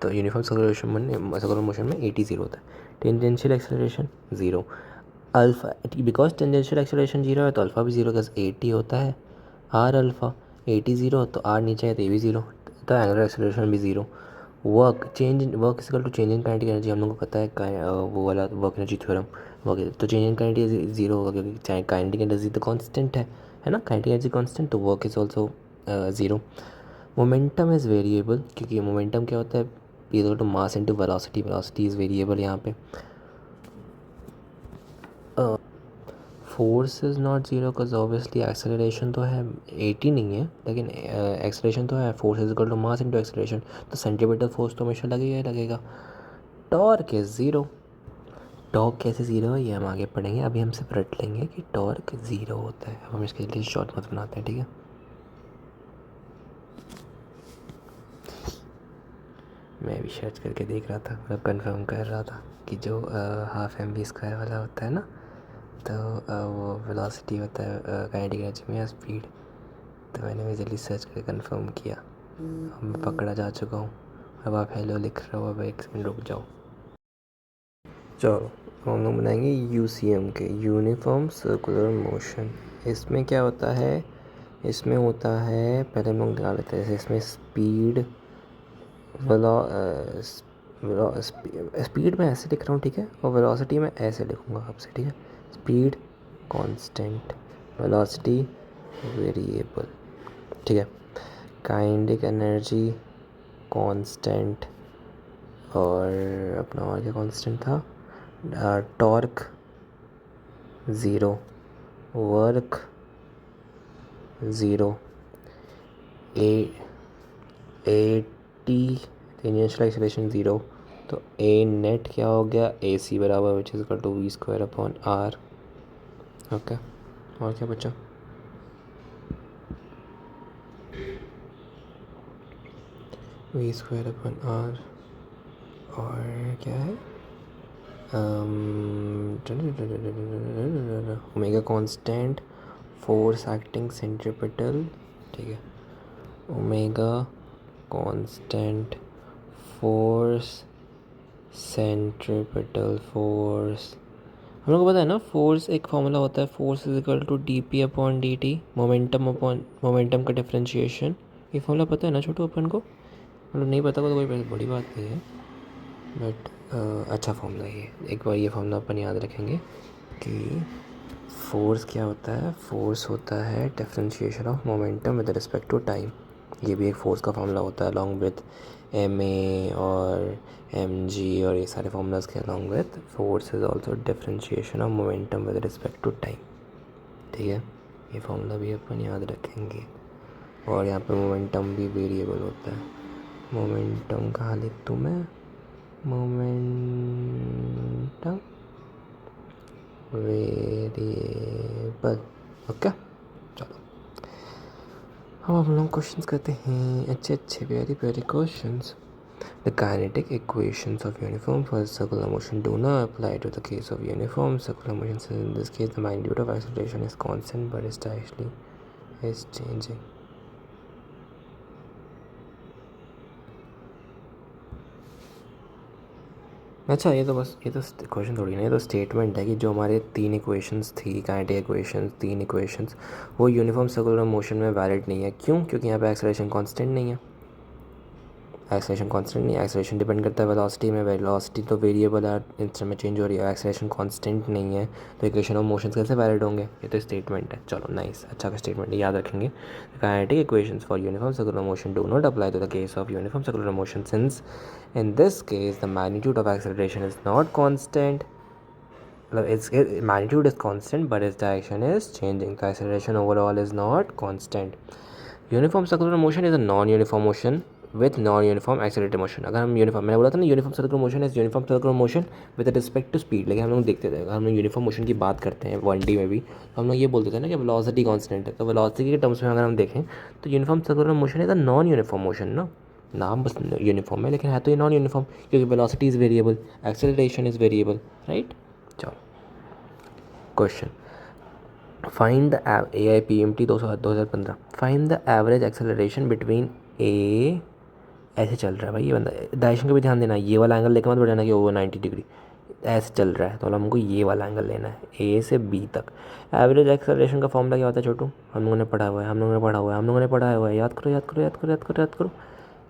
तो यूनिफॉर्म सर्कुलर मोशन में AT 0 होता है। Tangential acceleration 0, alpha, because tangential acceleration 0 है तो अल्फा भी 0 का AT होता है R अल्फा। AT 0 तो R नीचे है तो A भी 0, तो एंगुलर एक्सेलरेशन भी 0। Work equal to change in kinetic energy, हम लोग को पता है वो वाला वर्क एनर्जी थ्योरम। वर्क तो चेंज इन काइनेटिक 0 होगा, क्योंकि चाहे काइनेटिक एनर्जी तो कांस्टेंट है ना, काइनेटिक एनर्जी कांस्टेंट, तो work is also 0। Momentum is variable, क्योंकि मोमेंटम क्या होता है, equal to mass into velocity, velocity is variable यहाँ पे। Force is not 0 because obviously acceleration तो है, 80 नहीं है लेकिन एक्सेलरेशन तो है। Force is equal to mass into acceleration, तो सेंट्रीपिटल फोर्स तो हमेशा लगेगा ही लगेगा। Torque is 0। टॉर्क कैसे 0 है ये हम आगे पढ़ेंगे, अभी हम सिर्फ रट लेंगे कि टॉर्क 0 होता है। अब हम इसके लिए शॉर्ट मत बनाते हैं, ठीक है। मैं भी सर्च करके देख रहा था, मतलब कंफर्म कर रहा था कि जो ½ mv² वाला होता है ना, तो वो वेलोसिटी होता है काइनेटिक एनर्जी में या स्पीड। तो मैंने भी जल्दी सर्च करके कंफर्म किया, अब मैं पकड़ा जा चुका हूँ। अब आप हेलो लिख रहे हो, अब 1 सेकंड रुक जाओ। चलो हम लोग बनाएंगे UCM के, यूनिफॉर्म सर्कुलर मोशन। इसमें क्या होता है, इसमें होता है, पहले हम लोग निकाल लेते हैं। इसमें स्पीड, स्पीड में ऐसे लिख रहा हूँ, ठीक है, और वेलोसिटी में ऐसे लिखूँगा आपसे, ठीक है। स्पीड कांस्टेंट, वेलोसिटी वेरिएबल, ठीक है। काइनेटिक एनर्जी कांस्टेंट, और अपना और क्या कांस्टेंट था, torque 0, work 0, AT tangential acceleration 0, तो A नेट क्या हो गया, AC बराबर which is equal to v²/r। Okay, और क्या बचा, v²/r, और क्या है, omega constant, force acting centripetal, ठीक है, omega constant, force centripetal force. हम लोग को पता है ना, फोर्स एक फॉर्मूला होता है, force is equal to dp/dt, momentum का डिफरेंशिएशन। ये फॉर्मूला पता है ना छोटू अपन को, मतलब नहीं पता तो कोई बड़ी बात नहीं है, बट अच्छा फॉर्मूला है ये। एक बार ये फॉर्मूला अपन याद रखेंगे कि फोर्स क्या होता है, फोर्स होता है differentiation of momentum with respect to time. ये भी एक फोर्स का फॉर्मूला होता है, अलॉन्ग विद ma और mg और ये सारे फॉर्मूलाज के along with force is also differentiation of momentum with respect to time, ठीक है। ये फॉर्मूला भी अपन याद रखेंगे। और यहाँ पे मोमेंटम भी वेरिएबल होता है। मोमेंटम कहाँ लिख दूँ मैं, मोमेंटम वेरिएबल, ओके। चलो अब हम लोग क्वेश्चंस करते हैं, अच्छे अच्छे प्यारे प्यारे questions. The kinetic equations of uniform for circular motion do not apply to the case of uniform circular motion. So in this case, the magnitude of acceleration is constant, but it actually is changing. अच्छा, ये तो question थोड़ी ना, ये तो statement है कि जो हमारे 3 इक्वेशंस थी, काइनेटिक इक्वेशंस, 3 इक्वेशंस, वो यूनिफॉर्म सर्कुलर मोशन में वैलिड नहीं है। क्यों? क्योंकि यहाँ पे एक्सेलरेशन कांस्टेंट नहीं है। एक्सेलरेशन कांस्टेंट नहीं है, एक्सेलरेशन डिपेंड करता है वेलोसिटी में, वेलोसिटी तो वेरिएबल है, इंस्टेंट में चेंज हो रही है, एक्सेलरेशन कांस्टेंट नहीं है, तो इक्वेशन ऑफ मोशन कैसे वैलिड होंगे? ये तो स्टेटमेंट है। चलो नाइस, अच्छा का स्टेटमेंट, याद रखेंगे। Kinetic equations for uniform circular motion do not apply to the case of uniform circular motion since in this case the magnitude of acceleration is not constant, मतलब its magnitude is constant but its direction is changing. The acceleration overall is not constant. Uniform circular motion is a non uniform motion with non uniform accelerated motion. अगर हम uniform, मैंने बोला था ना uniform circular motion is uniform circular motion with respect to speed, लेकिन हम लोग देखते थे, अगर हम लोग यूनिफॉर्म मोशन की बात करते हैं 1D में भी, तो हम लोग ये बोलते थे ना कि वेलोसिटी कांस्टेंट है। तो वेलोसिटी के टर्म्स में अगर हम देखें तो uniform circular motion is a non uniform motion ना, नाम बस यूनिफॉर्म है लेकिन है तो ये नॉन यूनिफॉर्म, क्योंकि velocity is variable, acceleration is variable, right. चलो question, find the AIPMT 2015, find the average acceleration between A, ऐसे चल रहा है भाई ये बंदा, डायरेक्शन का भी ध्यान देना, ये वाला एंगल लेकर मत बढ़ जाना कि ओवर 90 डिग्री, ऐसे चल रहा है तो हमको ये वाला एंगल लेना है ए से बी तक। एवरेज एक्सेलरेशन का फॉर्मूला क्या होता है छोटू, हम लोगों ने पढ़ा हुआ है, हम लोगों ने पढ़ा हुआ है, हम लोगों ने पढ़ा हुआ है, याद करो याद करो याद करो याद करो याद करो,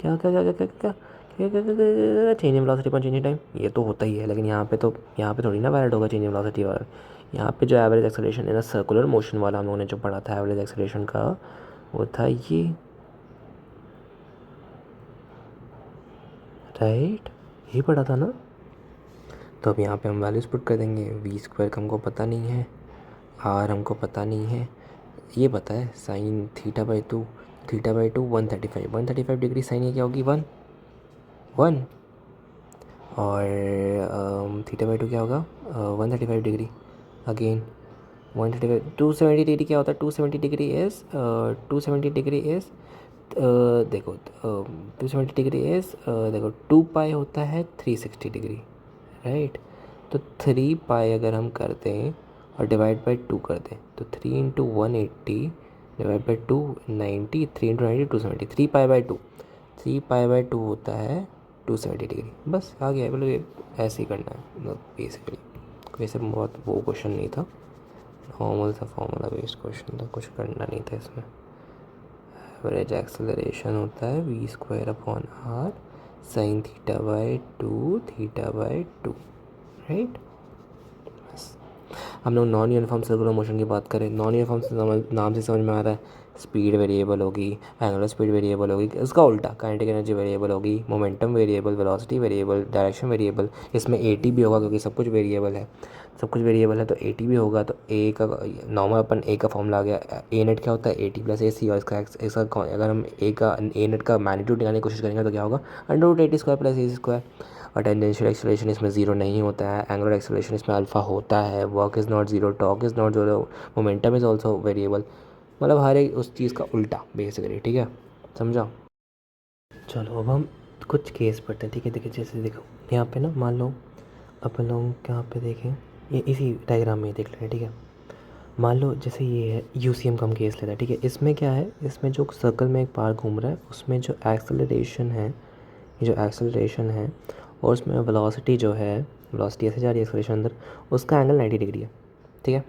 क्या क्या क्या क्या क्या क्या चेंज इन वेलोसिटी पर चेंज इन टाइम, ये तो होता ही है, लेकिन यहाँ पे थोड़ी ना वैलिड होगा चेंज इन वेलोसिटी वाला। यहाँ पे जो एवरेज एक्सेलरेशन है ना, सर्कुलर मोशन वाला हम लोगों ने जो पढ़ा था एवरेज एक्सेलरेशन का, वो था ये, राइट, यही पढ़ा था ना। तो अब यहाँ पे हम वैल्यूज़ पुट कर देंगे, v² का हमको पता नहीं है, r हमको पता नहीं है, ये पता है साइन θ/2, θ/2 135 डिग्री, साइन ये क्या होगी 1 1, और θ/2 क्या होगा 135 डिग्री, अगेन 135, 270 डिग्री क्या होता है, 270 डिग्री इज़ 270 डिग्री इज़ देखो 270 डिग्री इज़ देखो 2 पाई होता है 360 डिग्री, राइट। तो 3 पाई अगर हम कर दें और डिवाइड बाई 2 कर दें तो 3 into 180 divide by 2 90, 3 into 90 270, 3 pi by 2, 3 pi by 2 होता है 270 डिग्री, बस आ गया। मतलब ये ऐसे ही करना है बेसिकली, कोई ऐसे बहुत वो क्वेश्चन नहीं था, नॉर्मल सा फॉर्मूला बेस्ड क्वेश्चन था, कुछ करना नहीं था इसमें। एवरेज एक्सेलरेशन होता है v²/r sin θ/2 राइट। बस हम लोग नॉन यूनिफॉर्म सर्कुलर मोशन की बात करें, नॉन यूनिफॉर्म से नाम से समझ में आ रहा है, स्पीड वेरिएबल होगी, एंगुलर स्पीड वेरिएबल होगी, उसका उल्टा काइनेटिक एनर्जी वेरिएबल होगी, momentum variable, velocity variable, direction variable, इसमें AT भी होगा क्योंकि सब कुछ वेरिएबल है, सब कुछ वेरिएबल है तो AT भी होगा। तो ए का नॉर्मल अपन ए का फॉर्मूला आ गया, ए नेट क्या होता है AT + AC, और इसका अगर हम ए नेट का मैग्नीट्यूड निकालने की कोशिश करेंगे तो क्या होगा √AT² + AC²। और टेंजेंशियल एक्सेलरेशन इसमें ज़ीरो नहीं होता है, एंगुलर एक्सेलरेशन इसमें अल्फा होता है, work is not zero, torque is not zero, momentum is also variable, मतलब हर एक उस चीज़ का उल्टा बेसिकली, ठीक है, समझा। चलो अब हम कुछ केस पढ़ते हैं, ठीक है। देखिए जैसे देखो यहाँ पे ना, मान लो अपन लोग यहाँ पे देखें, ये इसी डायग्राम में देख लें, ठीक है। मान लो जैसे ये है UCM का हम केस लेते हैं, ठीक है। इसमें क्या है, इसमें जो सर्कल में एक पार घूम रहा है उसमें जो एक्सेलरेशन है, ये जो एक्सेलरेशन है, और उसमें वेलोसिटी जो है, वेलोसिटी ऐसे जा रही है एक्सेलरेशन अंदर, उसका एंगल 90 डिग्री है, ठीक है।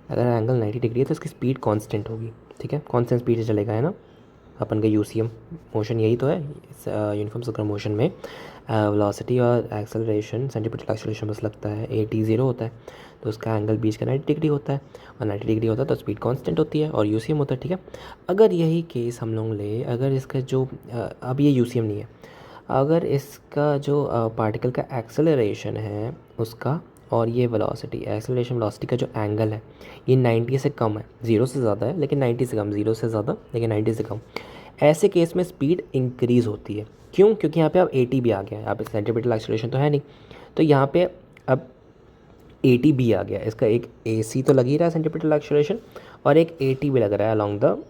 अगर एंगल 90 डिग्री है तो इसकी स्पीड कांस्टेंट होगी, ठीक है, कांस्टेंट स्पीड से चलेगा, है ना। अपन का UCM मोशन यही तो है, यूनिफॉर्म सर्कुलर मोशन में वेलोसिटी और एक्सेलरेशन, सेंटीमीटर एक्सेलरेशन बस लगता है, AT 0 होता है तो उसका एंगल बीच का 90 डिग्री होता है, और 90 डिग्री होता है तो स्पीड कांस्टेंट होती है और UCM होता है, ठीक है। अगर यही केस हम लोग ले, अगर इसका जो अब ये UCM नहीं है, अगर इसका जो पार्टिकल का एक्सेलरेशन है उसका, और ये वेलोसिटी, एक्सेलरेशन वेलोसिटी का जो एंगल है ये 90 से कम है, 0 से ज़्यादा है लेकिन 90 से कम, 0 से ज़्यादा लेकिन 90 से कम, ऐसे केस में स्पीड इंक्रीज़ होती है। क्यों? क्योंकि यहाँ पे अब AT भी आ गया है, यहाँ पे सेंटीमीटर एक्सेलरेशन तो है नहीं, तो यहाँ पे अब AT भी आ गया, इसका एक AC तो लग ही रहा है सेंटीमीटर एक्सेलरेशन, और एक AT भी लग रहा है अलॉन्ग द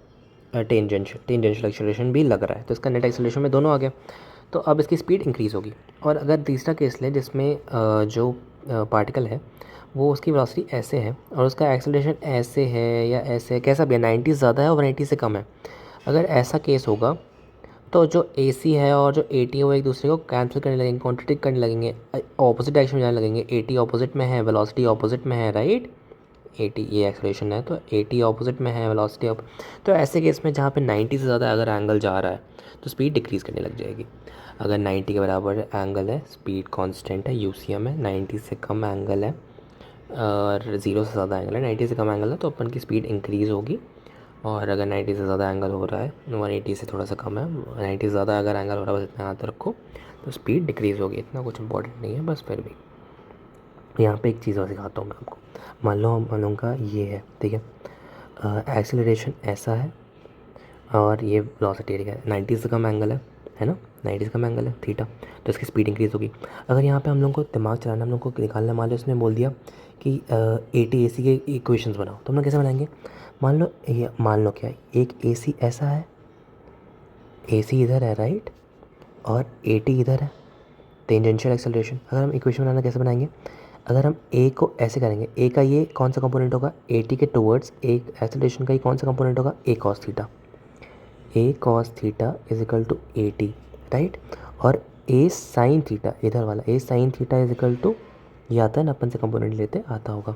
टेंजेंशियल एक्सेलरेशन भी लग रहा है, तो इसका नेट एक्सेलरेशन में दोनों आ गया, तो अब इसकी स्पीड इंक्रीज़ होगी। और अगर तीसरा केस लें जिसमें जो पार्टिकल है वो, उसकी वेलोसिटी ऐसे है और उसका एक्सेलरेशन ऐसे है या ऐसे है, कैसा भी है, 90 ज़्यादा है और 90 से कम है, अगर ऐसा केस होगा तो जो AC है और जो AT है वो एक दूसरे को कैंसिल करने लगेंगे, कॉन्ट्रडिक्ट करने लगेंगे, ऑपोजिट डायरेक्शन में जाने लगेंगे। AT ऑपोजिट में है, वेलोसिटी ऑपोजिट में है, राइट। AT ये एक्सेलरेशन है तो AT ऑपोजिट में है, वेलोसिटी तो ऐसे केस में जहाँ पे 90 से ज़्यादा अगर एंगल जा रहा है तो स्पीड डिक्रीज़ करने लग जाएगी। अगर 90 के बराबर एंगल है, स्पीड कांस्टेंट है, UCM है, 90 से कम एंगल है और 0 से ज़्यादा एंगल है, 90 से कम एंगल है तो अपन की स्पीड इंक्रीज़ होगी। और अगर 90 से ज़्यादा एंगल हो रहा है, 180 से थोड़ा सा कम है, 90 से ज़्यादा अगर एंगल हो रहा है बस इतना याद रखो, तो स्पीड डिक्रीज़ होगी। इतना कुछ इंपॉर्टेंट नहीं है, बस फिर भी यहाँ पे एक चीज़ और सिखाता हूँ मैं आपको। मान लो हम लोगों का ये है, ठीक है, एक्सेलरेशन ऐसा है और ये वेलोसिटी है, 90 से कम एंगल है ना, 90 से कम एंगल है थीटा, तो इसकी स्पीड इंक्रीज़ होगी। अगर यहाँ पे हम लोग को दिमाग चलाना, हम लोग को निकालना, मान लो इसने बोल दिया कि AT AC के इक्वेशंस बनाओ, तो हम लोग कैसे बनाएंगे। मान लो क्या है, एक AC ऐसा है, AC इधर है, राइट, और AT इधर है, टेंजेंशियल एक्सेलरेशन। अगर हम इक्वेशन बनाना कैसे बनाएंगे, अगर हम ए को ऐसे करेंगे, ए का ये कौन सा कंपोनेंट होगा, AT के टुवर्ड्स ए एक्सेलरेशन का ये कौन सा कंपोनेंट होगा, A cos theta. A cos theta is equal to AT, right. और ए साइन थीटा, इधर वाला A sine theta is equal to, ये आता है ना, अपन से कंपोनेंट लेते आता होगा,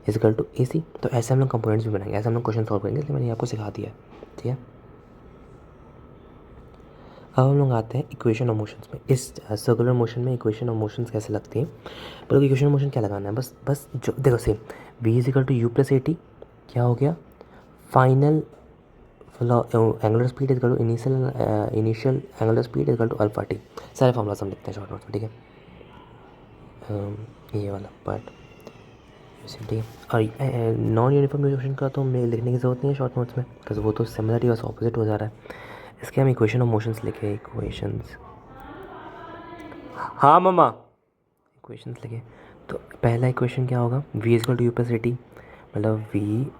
इज इक्वल टू AC। तो ऐसे हम लोग कंपोनेंट्स भी बनाएंगे, ऐसे हम लोग क्वेश्चन सॉल्व करेंगे, इसलिए मैंने आपको सिखा दिया है, ठीक है। अब हम लोग आते हैं इक्वेशन ऑफ मोशंस में। इस सर्कुलर मोशन में इक्वेशन ऑफ मोशंस कैसे लगती हैं, पर इक्वेशन ऑफ मोशन क्या लगाना है, बस जो देखो same, V is equal to U plus AT, क्या हो गया, final angular speed is equal to initial angular speed is equal to alpha t. सारे फॉर्मूलाज हम लिखते हैं शॉर्ट नोट्स में, ठीक है। ये वाला पार्ट ठीक है। और नॉन यूनिफॉर्म मोशन का तो हमें लिखने की ज़रूरत नहीं है शॉर्ट नोट्स में, बिकॉज वो तो सिमिलर बस ऑपोजिट हो जा रहा है। इसके हम इक्वेशन ऑफ मोशंस लिखे, इक्वेशंस, हाँ मम्मा, इक्वेशंस लिखे। तो पहला इक्वेशन क्या होगा, V is equal to U plus AT, मतलब V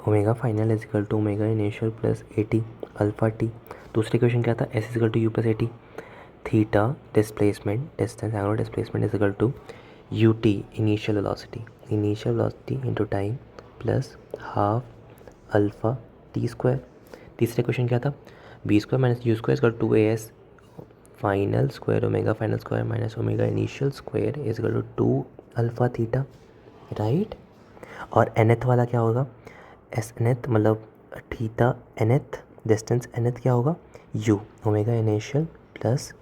omega final is equal to omega initial plus AT alpha t. दूसरा इक्वेशन क्या था, S is equal to U plus AT, theta displacement, distance angular displacement is equal to UT initial velocity into time plus half alpha t square. तीसरा question क्या था, B square minus U square is equal to AS final square omega final square minus omega initial square is equal to 2 alpha theta, right. और nth वाला क्या होगा, S nth मतलब theta nth, distance nth क्या होगा, U omega initial plus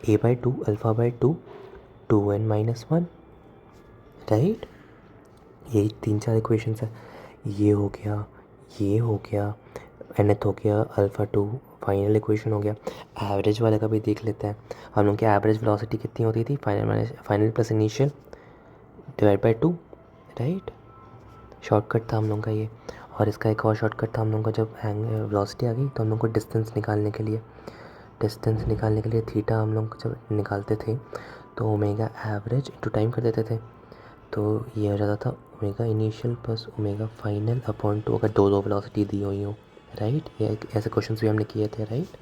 A/2 अल्फा/2 2n minus 1, right. यही 3-4 equations है, ये हो गया, ये हो गया, nth हो गया, अल्फा 2 फाइनल इक्वेशन हो गया। एवरेज वाले का भी देख लेते हैं हम लोग, की एवरेज वेलोसिटी कितनी होती थी, final plus initial divide by 2, right. Shortcut था हम लोग का ये। और इसका एक और शॉर्टकट था हम लोग का, जब वेलोसिटी आ गई तो हम लोग को डिस्टेंस निकालने के लिए थीटा हम लोग जब निकालते थे तो ओमेगा एवरेज इंटू टाइम कर देते थे, तो ये हो जाता था omega initial plus omega final upon 2, अगर दो वेलोसिटी दी हुई हो, राइट। ये ऐसे क्वेश्चंस भी हमने किए थे, राइट।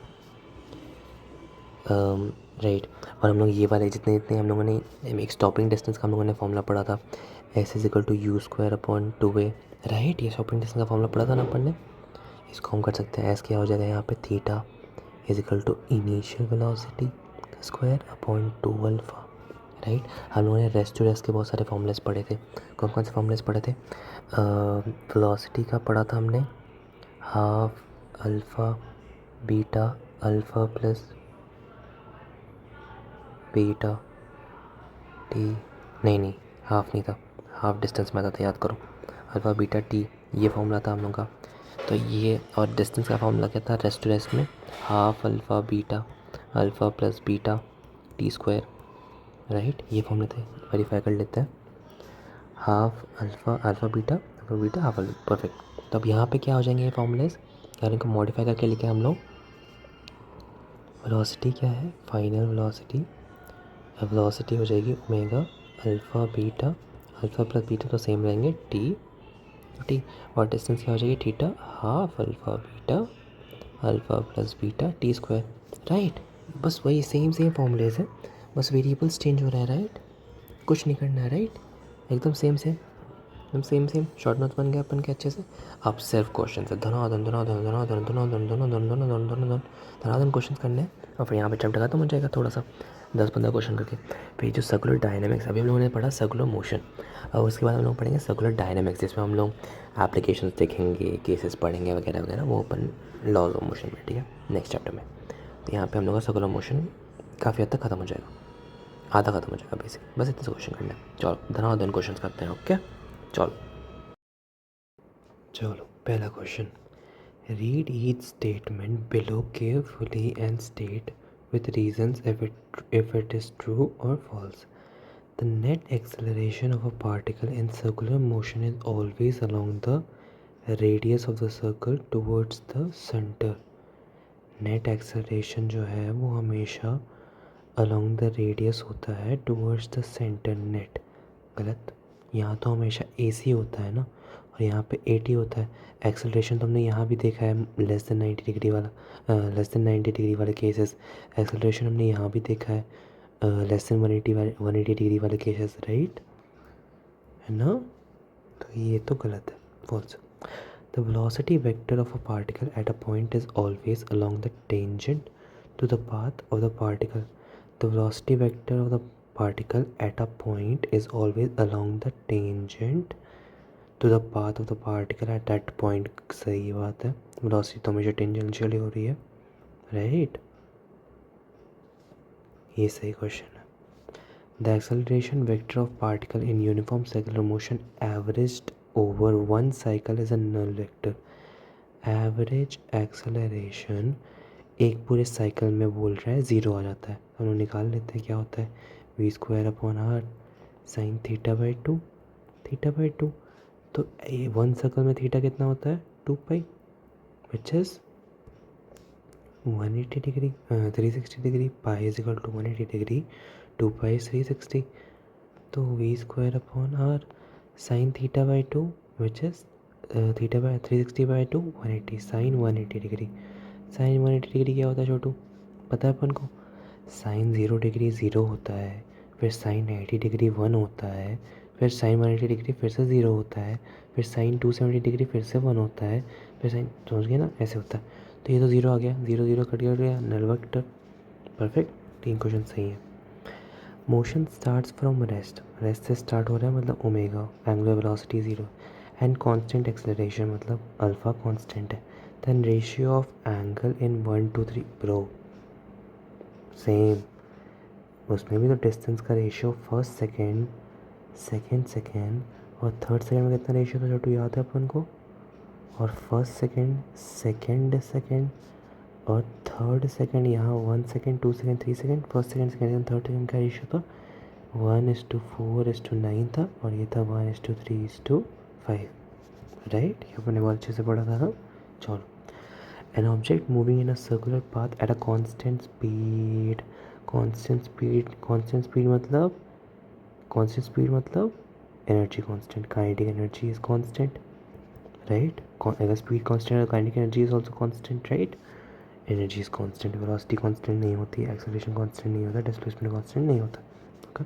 राइट। और हम लोग ये वाले जितने जितने हम लोगों ने एक स्टॉपिंग डिस्टेंस का हम लोगों ने फॉर्मूला पढ़ा था, S is equal to U square upon 2A, right. ये स्टॉपिंग डिस्टेंस का फॉर्मूला पढ़ा था ना अपन ने, इसको हम कर सकते हैं। S क्या हो जाएगा यहाँ पे, theta is equal to initial velocity square upon 2 alpha, right. हम लोगों ने रेस्ट टू रेस्ट के बहुत सारे फॉर्मूलेस पढ़े थे। कौन कौन से फॉर्मूलेस पढ़े थे, वेलोसिटी का पढ़ा था हमने, half alpha beta alpha plus beta T, नहीं हाफ नहीं था, हाफ डिस्टेंस में आता था, याद करो, अल्फ़ा बीटा टी, ये फॉर्मूला था हम लोग का। तो ये, और डिस्टेंस का फॉर्मूला क्या था, रेस्ट टू रेस्ट में half alpha beta alpha plus beta T square, right. ये फॉर्मूले थे, वेरीफाई कर लेते हैं, half alpha beta half alpha, perfect. तो अब यहाँ पे क्या हो जाएंगे ये फॉर्मूलेस, यार इनको मॉडिफाई करके लिखे हम लोग। वेलोसिटी क्या है, फाइनल वेलोसिटी हो जाएगी ओमेगा अल्फ़ा प्लस बीटा तो सेम रहेंगे टी, और डिस्टेंस क्या हो जाएगी, theta half alpha plus beta T square, right. बस वही सेम फॉर्मूलेज है, बस वेरिएबल्स चेंज हो रहा है, राइट। कुछ नहीं करना है, राइट, एकदम सेम शॉर्ट नोट्स बन गए अपन के अच्छे से। अब सिर्फ क्वेश्चन है, धनाधन क्वेश्चन करने हैं, और फिर यहाँ पे चैप्टर खत्म हो जाएगा, थोड़ा सा 10-15 क्वेश्चन करके। फिर जो सर्कुलर डायनेमिक्स, अभी हम लोगों ने पढ़ा सर्कुलर मोशन, और उसके बाद हम लोग पढ़ेंगे सर्कुलर डायनेमिक्स, जिसमें हम लोग एप्लीकेशंस देखेंगे, केसेस पढ़ेंगे वगैरह वगैरह, वो अपन लॉज ऑफ मोशन में, ठीक है, नेक्स्ट चैप्टर में। तो यहाँ पे हम लोग का सर्कुलर मोशन काफ़ी हद तक खत्म हो जाएगा, आधा खत्म हो जाएगा बेसिक, बस इतने से क्वेश्चन करना है। चलो धनाधन क्वेश्चन करते हैं, ओके। चलो पहला question, read each statement below carefully and state with reasons if it is true or false. The net acceleration of a particle in circular motion is always along the radius of the circle towards the center. Net acceleration जो है वो हमेशा along the radius होता है towards the center net, गलत। यहाँ तो हमेशा AC होता है ना, और यहाँ पे 80 होता है। एक्सेलरेशन तो हमने यहाँ भी देखा है लेस देन 90 डिग्री वाला, लेस देन 90 डिग्री वाले केसेस। एक्सेलरेशन हमने यहाँ भी देखा है लेस देन 180 डिग्री वाले केसेस, राइट, है ना। तो ये तो गलत है, false. The velocity vector of a particle at a point is always along the tangent to the path of the particle. The velocity vector of the particle at a point is always along the tangent to the path of the particle at that point. सही बात है, velocity तो हमेशा tangentially हो रही है, right, ये सही क्वेश्चन है। The acceleration vector of particle in uniform circular motion averaged over one cycle is a null vector. Average acceleration एक पूरे साइकिल में बोल रहा है ज़ीरो आ जाता है, हम लोग निकाल लेते हैं क्या होता है, v² साइन θ/2, θ/2। तो वन सर्कल में थीटा कितना होता है, 2π, which is 180 degree, 360 degree. Pi is equal to 180 degree, 2π is 360। तो v² sine θ/2 which is θ/360/2 180, sine 180 degree. Sine 180 degree क्या होता है छोटू, पता है अपन को। साइन 0 डिग्री 0 होता है, फिर साइन 90 डिग्री 1 होता है, फिर साइन 180 डिग्री फिर से 0 होता है, फिर साइन 270 डिग्री फिर से 1 होता है, फिर साइन, समझ गए ना, ऐसे होता है। तो ये तो 0 आ गया, 0 0 कट गया, नल वेक्टर, परफेक्ट। 3 क्वेश्चन सही है। Motion starts from rest, rest से स्टार्ट हो रहा है मतलब omega, angular velocity 0, and constant acceleration मतलब अल्फा कांस्टेंट है। Then ratio of angle in 1 to 3, bro same, उसमें भी तो डिस्टेंस का रेशियो फर्स्ट सेकेंड, सेकेंड और थर्ड सेकेंड में कितना रेशियो था छोटू, याद है अपन को। और फर्स्ट सेकेंड, सेकेंड और थर्ड सेकेंड, यहाँ 1 second, 2 second, 3 second, first second, second, third second का रेशियो था 1:4:9 था, और ये था 1:3:5, राइट। ये अपने बहुत अच्छे से पढ़ा था ना। चलो, an object moving in a circular path at a constant speed, constant speed मतलब energy constant, kinetic energy is constant, right. अगर स्पीड कांस्टेंट है, kinetic energy is also constant, right. Energy is constant, velocity constant नहीं होती, acceleration constant नहीं होता, displacement constant नहीं होता। Okay,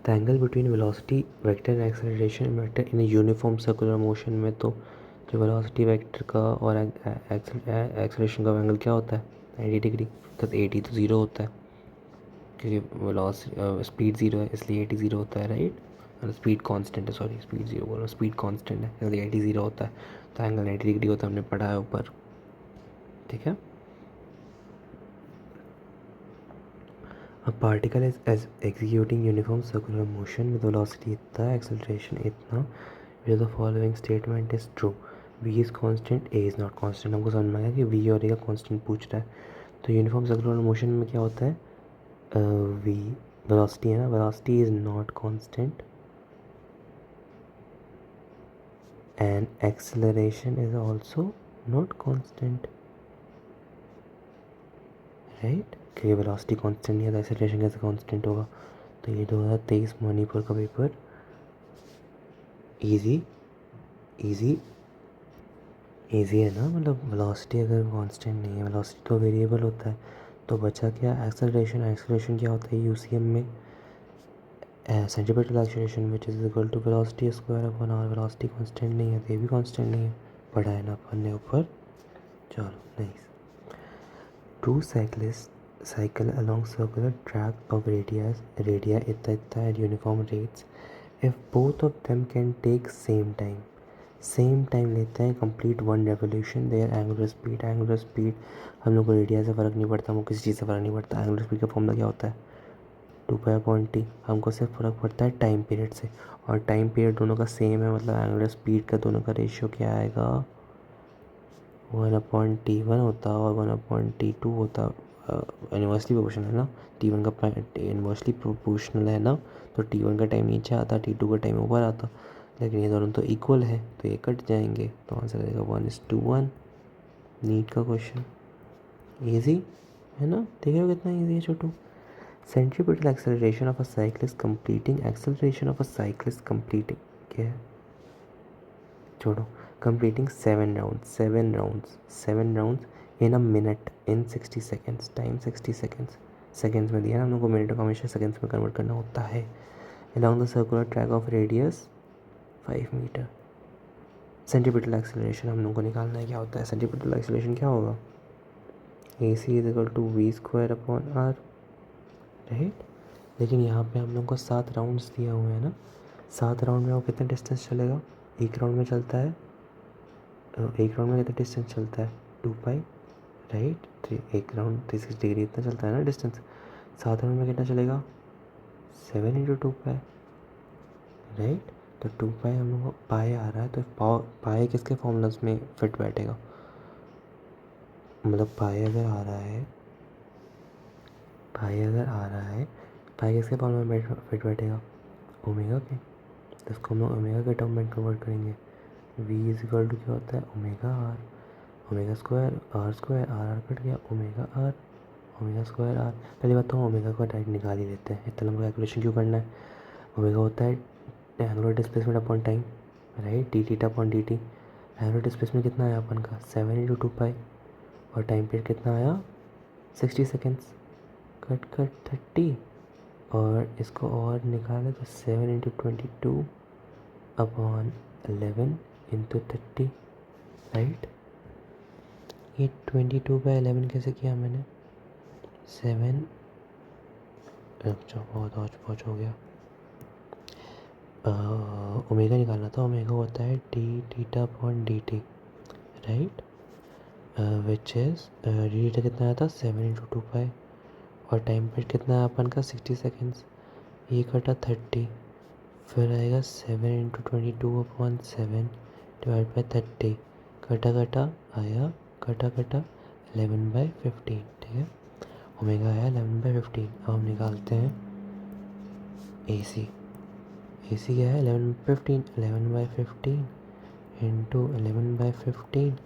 the angle between velocity vector and acceleration vector in uniform circular motion में तो जो वेलोसिटी वेक्टर का और एक्सेलरेशन का एंगल क्या होता है, 90 डिग्री। तो 80 तो 0 होता है, क्योंकि वेलोसिटी स्पीड 0 है इसलिए 80 0 होता है, राइट। स्पीड कांस्टेंट है, सॉरी स्पीड 0 बोल रहा हूँ, स्पीड कांस्टेंट है इसलिए 80 0 होता है। तो एंगल 90 डिग्री होता है, हमने पढ़ा है ऊपर, ठीक है। A particle is executing uniform circular motion with velocity इतना, acceleration इतना, where the following statement is true. V is constant, A is not constant। हमको समझ में आया कि V और A का constant पूछ रहा है। तो यूनिफॉर्म सर्कुलर मोशन में क्या होता है, V वेलोसिटी है ना, velocity is not constant and acceleration is also not constant, right. क्योंकि वेलोसिटी कांस्टेंट नहीं है तो एक्सेलरेशन कैसे कांस्टेंट होगा। तो ये 2023 मणिपुर का पेपर इजी है ना, मतलब वेलोसिटी अगर कांस्टेंट नहीं है, वेलोसिटी तो वेरिएबल होता है, तो बचा क्या, एक्सेलरेशन क्या होता है यूसीएम में, centimetre acceleration which is equal to velocity square upon r. Velocity constant नहीं है तो ये भी कांस्टेंट नहीं है, पढ़ा है ना अपन ने ऊपर। चलो nice. Two cyclists cycle along circular track of radii इतना at uniform rates if both of them can take same time लेते हैं complete one revolution their angular speed हम लोग को रेडिया से फ़र्क नहीं पड़ता, हमको किसी चीज़ से फ़र्क नहीं पड़ता। एंगुलर स्पीड का फॉर्मूला क्या होता है, 2π/t। हमको सिर्फ फ़र्क पड़ता है टाइम पीरियड से, और टाइम पीरियड दोनों का सेम है, मतलब एंगुलर स्पीड का दोनों का रेशियो क्या आएगा, 1/t1 होता और 1/t2 होता। इन्वर्सली प्रोपोर्शनल है ना, T1 का इन्वर्सली प्रोपोर्शनल है ना, तो T1 का टाइम नीचे आता, T2 का टाइम ऊपर आता, लेकिन ये दोनों तो इक्वल है तो ये कट जाएंगे, तो आंसर आएगा 1:1। नीट का क्वेश्चन ईजी है ना, देख रहे हो कितना ईजी है छोटू। Centripetal acceleration of a cyclist completing क्या है, छोड़ो, completing 7 rounds in a minute in 60 seconds, time 60 seconds, seconds में दिया ना हम लोग को, मिनट को हमेशा सेकेंड्स में कन्वर्ट करना होता है। Along the circular track of radius 5 metre. Centripetal acceleration हम लोग को निकालना है, क्या होता है सेंटीपिटल एक्सेलरेशन, क्या होगा, AC is equal to v²/r, right. लेकिन यहाँ पे हम लोग को 7 राउंड्स दिया हुआ है ना, 7 राउंड में वो कितने डिस्टेंस चलेगा, एक राउंड में चलता है, एक राउंड में कितना डिस्टेंस चलता है 2π, राइट। एक राउंड 360 डिग्री इतना चलता है ना डिस्टेंस, 7 राउंड में कितना चलेगा 7 × 2π, राइट। तो 2π हम लोग को पाए आ रहा है, तो पाए किसके फॉर्मूलाज में फिट बैठेगा, मतलब पाए अगर आ रहा है, पाए किसके फॉर्मूला में फिट बैठेगा, ओमेगा के, तो इसको हम लोग ओमेगा के टर्म में कन्वर्ट करेंगे। v इज इक्वल टू क्या होता है omega r, omega square r cut गया, ओमेगा स्क्वायर r। पहली बात तो हम ओमेगा का डायरेक्ट निकाल ही लेते हैं, इतना लंबा कैलकुलेशन क्यों करना है। ओमेगा होता है angular displacement upon time, right, dt upon dt। Angular displacement कितना आया अपन का 7 × 2π, और टाइम पीरियड कितना आया 60 सेकेंड्स, कट 30, और इसको और निकाले तो 7 × 22 अपॉन 11 × 30, राइट। ये 22/11 कैसे किया मैंने, 7, बहुत हौच हो गया, ओमेगा निकालना था, ओमेगा होता है d/dt, right, which is D कितना आया था 7 × 2π, और टाइम पीरियड कितना है अपन का 60 सेकेंड्स, ये कटा 30, फिर आएगा 7 × 22 अपॉन 7 डिवाइड बाई 30, कटा आया, कटा 11/15, ठीक है, ओमेगा आया 11/15। अब हम निकालते हैं AC क्या है 11/15, 11/15 इंटू 11/15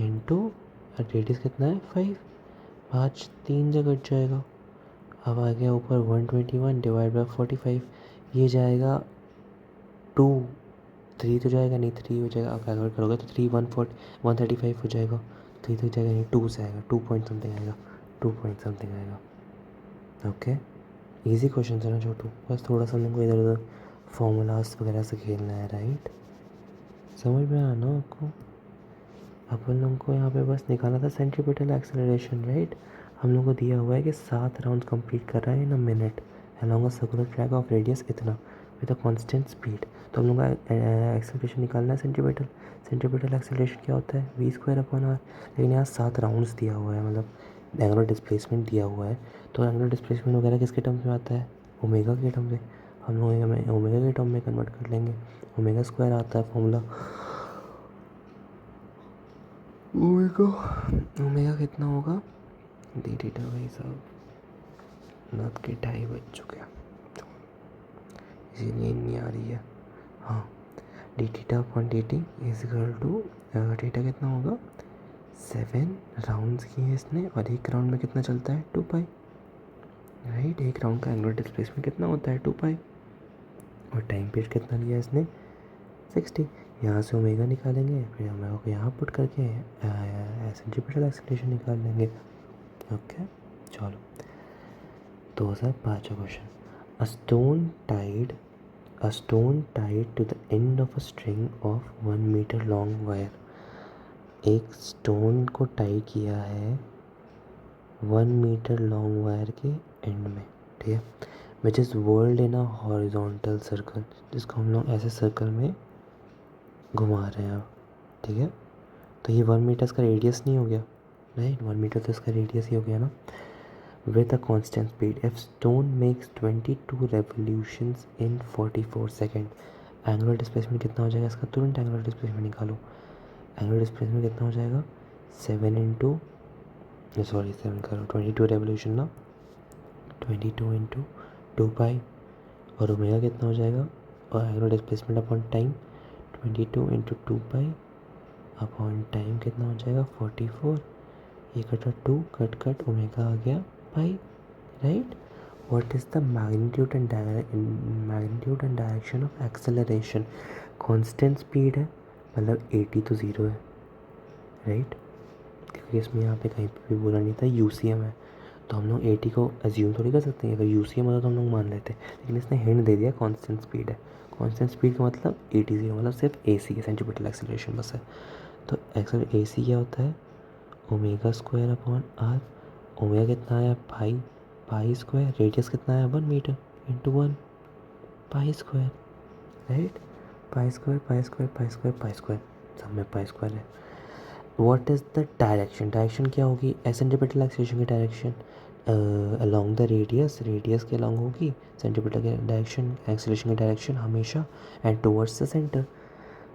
इंटू रेडियस कितना है 5, 5 3 जगह कट जाएगा। अब आ गया ऊपर 121 डिवाइड बाई 45, ये जाएगा 2, 3 तो जाएगा नहीं, 3 हो जाएगा, आप कैलकुलेट करोगे तो 3 135 हो जाएगा, 3 तो जाएगा नहीं, 2 से आएगा, 2 पॉइंट समथिंग आएगा, 2 पॉइंट समथिंग आएगा। ओके, इजी क्वेश्चन है ना छोटू, बस थोड़ा सा हम लोग को इधर उधर फॉर्मूलाज वगैरह से खेलना है, राइट, समझ में आना आपको। अपन लोगों को यहाँ पे बस निकालना था सेंट्रीपिटल एक्सेलरेशन, राइट। हम लोग को दिया हुआ है कि 7 राउंड कंप्लीट कर रहा है in a minute along a circular track of radius इतना विद अ कांस्टेंट स्पीड। तो हम लोग का एक्सेलरेशन निकालना है सेंट्रीपिटल एक्सेलरेशन क्या होता है v²/r, लेकिन यहाँ 7 राउंड्स दिया हुआ है, मतलब एंगुलर डिस्प्लेसमेंट दिया हुआ है, तो एंगुलर डिस्प्लेसमेंट वगैरह किसके टर्म्स में आता है ओमेगा के टर्म में, हम लोग ओमेगा के टर्म में कन्वर्ट कर लेंगे। ओमेगा स्क्वायर आता है फॉर्मूला, ओमेगा कितना होगा डी थीटा, भाई साहब रात के 2:30 बज चुके हैं, इसीलिए नहीं आ रही है। हाँ, d theta upon D t is equal to theta कितना होगा 7 राउंड्स किए इसने, और एक राउंड में कितना चलता है 2π, राइट। एक राउंड का एंगुलर डिस्प्लेसमेंट कितना होता है 2π, और टाइम पीरियड कितना लिया इसने 60। यहाँ से ओमेगा निकालेंगे, फिर ओमेगा को यहाँ पुट करके सेंट्रीपिटल एक्सेलरेशन निकाल लेंगे। ओके, चलो 2005 question, a stone tied to the end of a string of 1 metre long wire, एक स्टोन को टाई किया है 1 मीटर लॉन्ग वायर के एंड में, ठीक है, which is whirled in a horizontal circle, जिसको हम लोग ऐसे सर्कल में घुमा रहे हैं, ठीक है। तो ये 1 मीटर का रेडियस नहीं हो गया, राइट, 1 मीटर तो इसका रेडियस ही हो गया ना, with a constant speed. If stone makes 22 revolutions in 44 second, angular displacement कितना हो जाएगा इसका, तुरंत एंगुलर डिस्प्लेसमेंट निकालो। एंगुलर डिस्प्लेसमेंट कितना हो जाएगा 7 करो 22 रेवोल्यूशन ना, 22 × 2π, और ओमेगा कितना हो जाएगा, और angular displacement upon time 22 × 2π upon time कितना हो जाएगा 44, ये कटा 2, कट ओमेगा आ गया pi, right. What is the magnitude and direction of acceleration, constant speed है, मतलब 80 तो 0 है, राइट, क्योंकि इसमें यहाँ पे कहीं पे भी बोला नहीं था यूसीएम है, तो हम लोग 80 को एज्यूम थोड़ी कर सकते हैं, अगर यूसीएम होता तो हम लोग मान लेते, लेकिन इसने हिंट दे दिया कांस्टेंट स्पीड है। कांस्टेंट स्पीड का मतलब 80 0 मतलब सिर्फ ए सी है, सेंटीमीटर एक्सेलरेशन बस है। तो एक्सेल ए सी क्या होता है, omega square upon R. Omega कितना आया, पाई, पाई स्क्वायर, रेडियस कितना आया 1 metre into 1 pi square, right, pi square pi square pi square pi square, सब में पाई स्क्वायर है। What is the direction, direction क्या होगी, सेंटीमीटर एक्सेलरेशन की direction along the radius, radius के along होगी सेंटीमीटर के डायरेक्शन, एक्सेलरेशन की डायरेक्शन हमेशा, and towards the centre.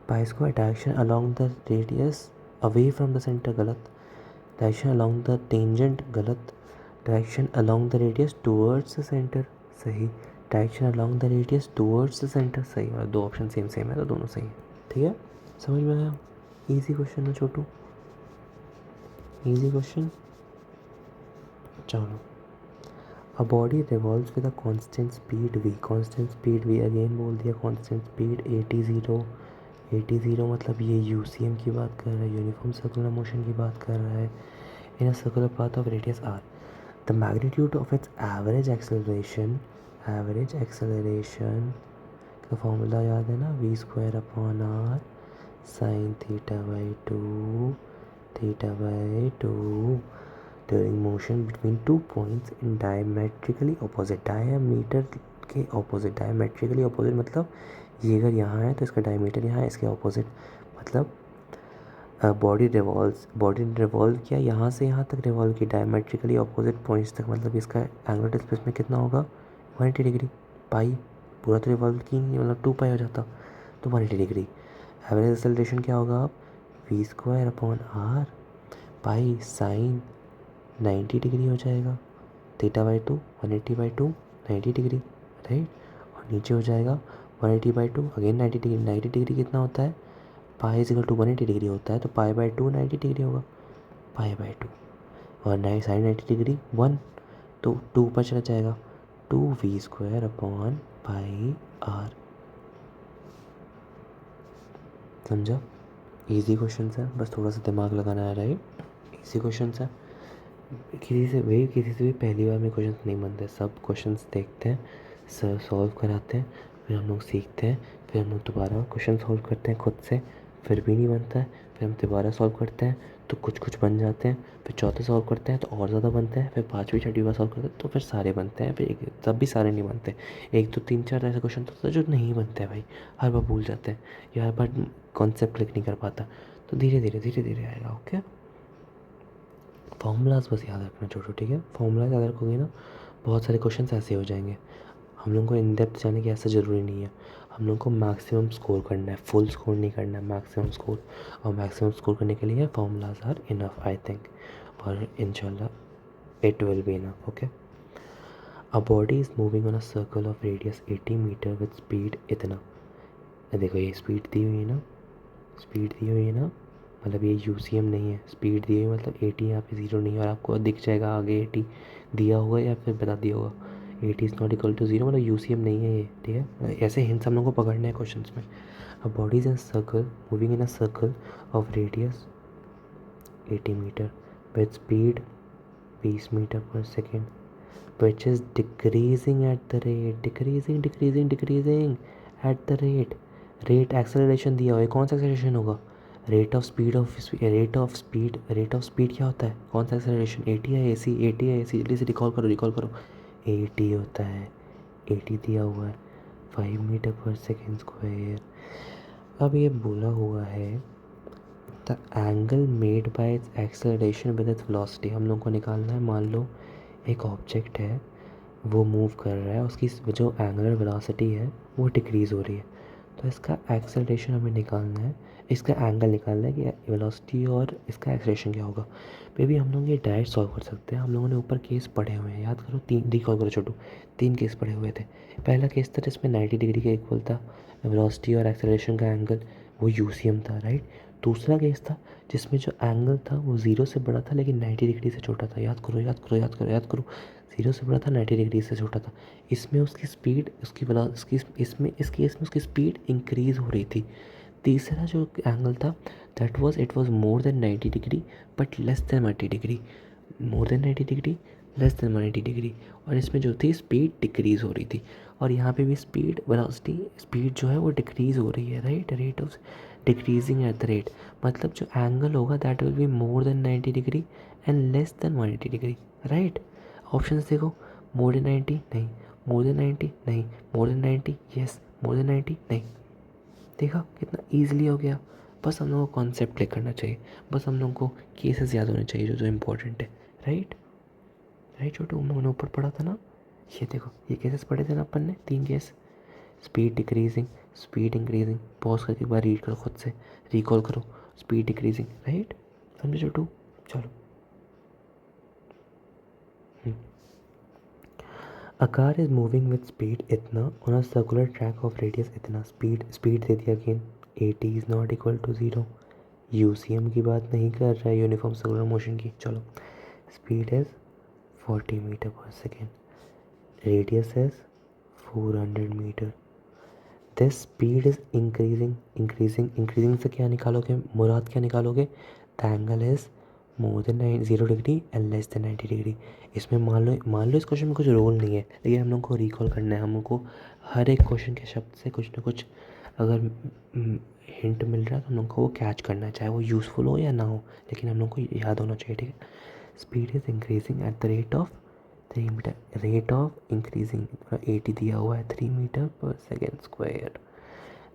Pi square direction along the radius away from the centre, गलत, direction along the tangent, गलत, direction along the radius towards the centre, सही, direction along the radius towards the centre, सही, और दो option same same है तो दोनों सही है, ठीक है, समझ में आया, इजी क्वेश्चन है छोटू, इजी क्वेश्चन। चलो, a body revolves with a constant speed v, constant speed v again बोल दिया, कांस्टेंट स्पीड 80 0, 80 0 मतलब ये यूसीएम की बात कर रहा है, यूनिफॉर्म सर्कुलर मोशन की बात कर रहा है, in a circular path of radius r, the magnitude of its average acceleration का फॉर्मूला याद है ना, v square upon R sine theta by two during motion between two points in diametrically opposite, diameter के opposite, diametrically opposite मतलब ये अगर यहाँ है तो इसका डायमीटर यहाँ है, इसके opposite मतलब बॉडी रिवॉल्व किया यहाँ से यहाँ तक रिवॉल्व की डायमेट्रिकली अपोजिट पॉइंट्स तक, मतलब इसका एंगुलर डिस्प्लेसमेंट कितना होगा 180 डिग्री, पाई, पूरा तो रिवॉल्व की नहीं मतलब 2 पाई हो जाता, तो 180 डिग्री। एवरेज एक्सेलरेशन क्या होगा, आप v square upon r pi sine 90 degree हो जाएगा, theta by two 180/2 90 degree, right, और नीचे हो जाएगा 180/2 अगेन 90 डिग्री, 90 डिग्री कितना होता है, pi is equal to 180 degree होता है, तो पाई बाई टू 90 डिग्री होगा, पाई बाई टू, और साइन 90 डिग्री 1, तो 2 ऊपर चला जाएगा, 2v square upon pi r, समझा, इजी क्वेश्चन है, बस थोड़ा सा दिमाग लगाना है, राइट, इजी क्वेश्चन है, किसी से भी पहली बार में क्वेश्चन नहीं बनते, सब क्वेश्चंस देखते हैं, सर सॉल्व कराते हैं, फिर हम लोग सीखते हैं, फिर हम लोग दोबारा क्वेश्चन सॉल्व करते हैं खुद से, फिर भी नहीं बनता है, फिर हम दोबारा सॉल्व करते हैं तो कुछ बन जाते हैं, फिर चौथे सॉल्व करते हैं तो और ज़्यादा बनते हैं, फिर पाँचवीं छठी बार सॉल्व करते हैं तो फिर सारे बनते हैं, फिर तब भी सारे नहीं बनते, 1 2 3 4 ऐसे क्वेश्चन तो जो नहीं बनते हैं भाई, हर बार भूल जाते हैं या हर बार कॉन्सेप्ट क्लिक नहीं कर पाता, तो धीरे धीरे आएगा, ओके। फॉर्मूलाज बस याद रखना छोटू, ठीक है, फॉर्मूलाज याद रखोगे ना, बहुत सारे क्वेश्चन ऐसे हो जाएंगे। हम लोग को इन डेप्थ जाने की ऐसा ज़रूरी नहीं है, हम लोग को मैक्सिमम स्कोर करना है, फुल स्कोर नहीं करना है, मैक्सिमम स्कोर, और मैक्सिमम स्कोर करने के लिए formulas are enough I think, और इंशाल्लाह it will be enough, okay. A body is moving on a circle of radius 80 metre with speed इतना, देखो ये स्पीड दी हुई है ना, स्पीड दी हुई है ना, मतलब ये यूसीएम नहीं है, स्पीड दी हुई मतलब 80 यहाँ पे 0 नहीं है, और आपको दिख जाएगा आगे 80 दिया होगा या फिर बता दिया होगा 80 इज़ नॉट इक्वल टू 0 मतलब यूसीएम नहीं है ये, ठीक है, ऐसे हिंट्स हम लोग को पकड़ने हैं क्वेश्चन में। अब body is in circle moving in a circle of radius 80 metre with speed 20 metre पर second, which is decreasing at the rate, decreasing at the rate acceleration दिया हुआ है, कौन सा एक्सेलरेशन होगा, रेट ऑफ स्पीड क्या होता है, कौन सा एक्सेलरेशन 80 है AC, 80 है AC, जल्दी से रिकॉल करो 80 होता है, 80 दिया हुआ है 5 मीटर पर सेकेंड स्क्वायर। अब ये बोला हुआ है the angle made by it's acceleration with its velocity, हम लोग को निकालना है, मान लो एक ऑब्जेक्ट है वो मूव कर रहा है, उसकी जो एंगुलर वेलोसिटी है वो डिक्रीज़ हो रही है, तो इसका एक्सेलरेशन हमें निकालना है, इसका एंगल निकालना है कि वेलोसिटी और इसका एक्सेलरेशन क्या होगा। मे भी हम लोग ये डायरेक्ट सॉल्व कर सकते हैं, हम लोगों ने ऊपर केस पढ़े हुए हैं, याद करो, 3 रिकॉल करो छोटू, 3 केस पढ़े हुए थे। पहला केस था जिसमें 90 डिग्री के इक्वल था वेलोसिटी और एक्सेलरेशन का एंगल, वो यूसीएम था, राइट। दूसरा केस था जिसमें जो एंगल था वो 0 से बड़ा था लेकिन 90 डिग्री से छोटा था, याद करो, 0 से बड़ा था 90 डिग्री से छोटा था, इसमें उसकी स्पीड, इसमें इस केस में उसकी स्पीड इंक्रीज़ हो रही थी, तीसरा जो एंगल था it was more than 90 degree but less than 90 degree, more than 90 degree less than 90 degree. और इसमें जो थी स्पीड डिक्रीज़ हो रही थी, और यहाँ पे भी स्पीड वेलोसिटी स्पीड जो है वो डिक्रीज़ हो रही है, right, rate of decreasing eight the rate. मतलब जो एंगल होगा that will be more than 90 degree and less than 180 degree, right. Options देखो, मोर देन 90 नहीं, मोर देन 90 नहीं, मोर देन 90 यस, मोर देन 90 नहीं। देखा कितना ईजिली हो गया। बस हम लोगों को कॉन्सेप्ट क्लिक करना चाहिए, बस हम लोगों को केसेस याद होने चाहिए जो जो इम्पोर्टेंट है, राइट। राइट छोटू, हम लोगों ने ऊपर पढ़ा था ना, ये देखो ये केसेस पढ़े थे ना अपन ने, 3 case, speed decreasing, speed increasing. Pause करके एक बार रीड करो, खुद से रिकॉल करो, स्पीड डिक्रीजिंग, राइट। समझे छोटू, चलो। A car is moving with speed इतना on a circular track of radius इतना, स्पीड दे दिया again, 80 is not equal to 0। UCM की बात नहीं कर रहा है, यूनिफॉर्म सर्कुलर मोशन की। चलो, स्पीड इज 40 मीटर पर second, radius is 400 metre. This speed is increasing से क्या निकालोगे मुराद, क्या निकालोगे, the angle is more than 0 degree and less than 90 degree. इसमें मान लो इस क्वेश्चन में कुछ रोल नहीं है, लेकिन हम लोग को रिकॉल करना है, हम लोग को हर एक क्वेश्चन के शब्द से कुछ ना कुछ अगर हिंट मिल रहा है तो हम लोग को वो कैच करना है, चाहे वो यूज़फुल हो या ना हो, लेकिन हम लोग को याद होना चाहिए, ठीक है। Speed is increasing at the rate of 3 metre, rate of increasing 80 दिया हुआ है, 3 मीटर पर second square.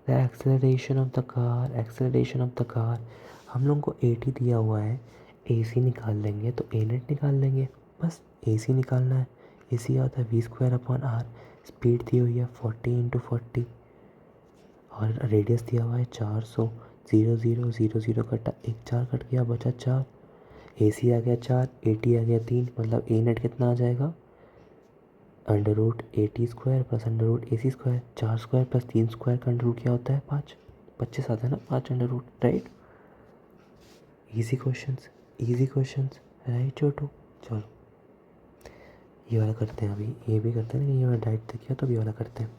The acceleration of the car, हम लोग को 80 दिया हुआ है, AC निकाल लेंगे तो A नेट निकाल लेंगे, बस AC निकालना है। AC आता है v²/r, स्पीड दी हुई है 40 × 40 और रेडियस दिया हुआ है 400, 0 0 0 0 कटा, एक 4 कट गया, बचा 4। AC आ गया 4, AT आ गया 3, मतलब A नेट कितना आ जाएगा, √80² plus √AC², 4 square plus 3 square का अंडर रूट क्या होता है, 5, 25 आता है ना, 5 under root, right. Easy questions, right छोटू। चलो ये वाला करते हैं, अभी ये भी करते हैं, लेकिन ये वाला डाइट देखिए तो ये वाला करते हैं।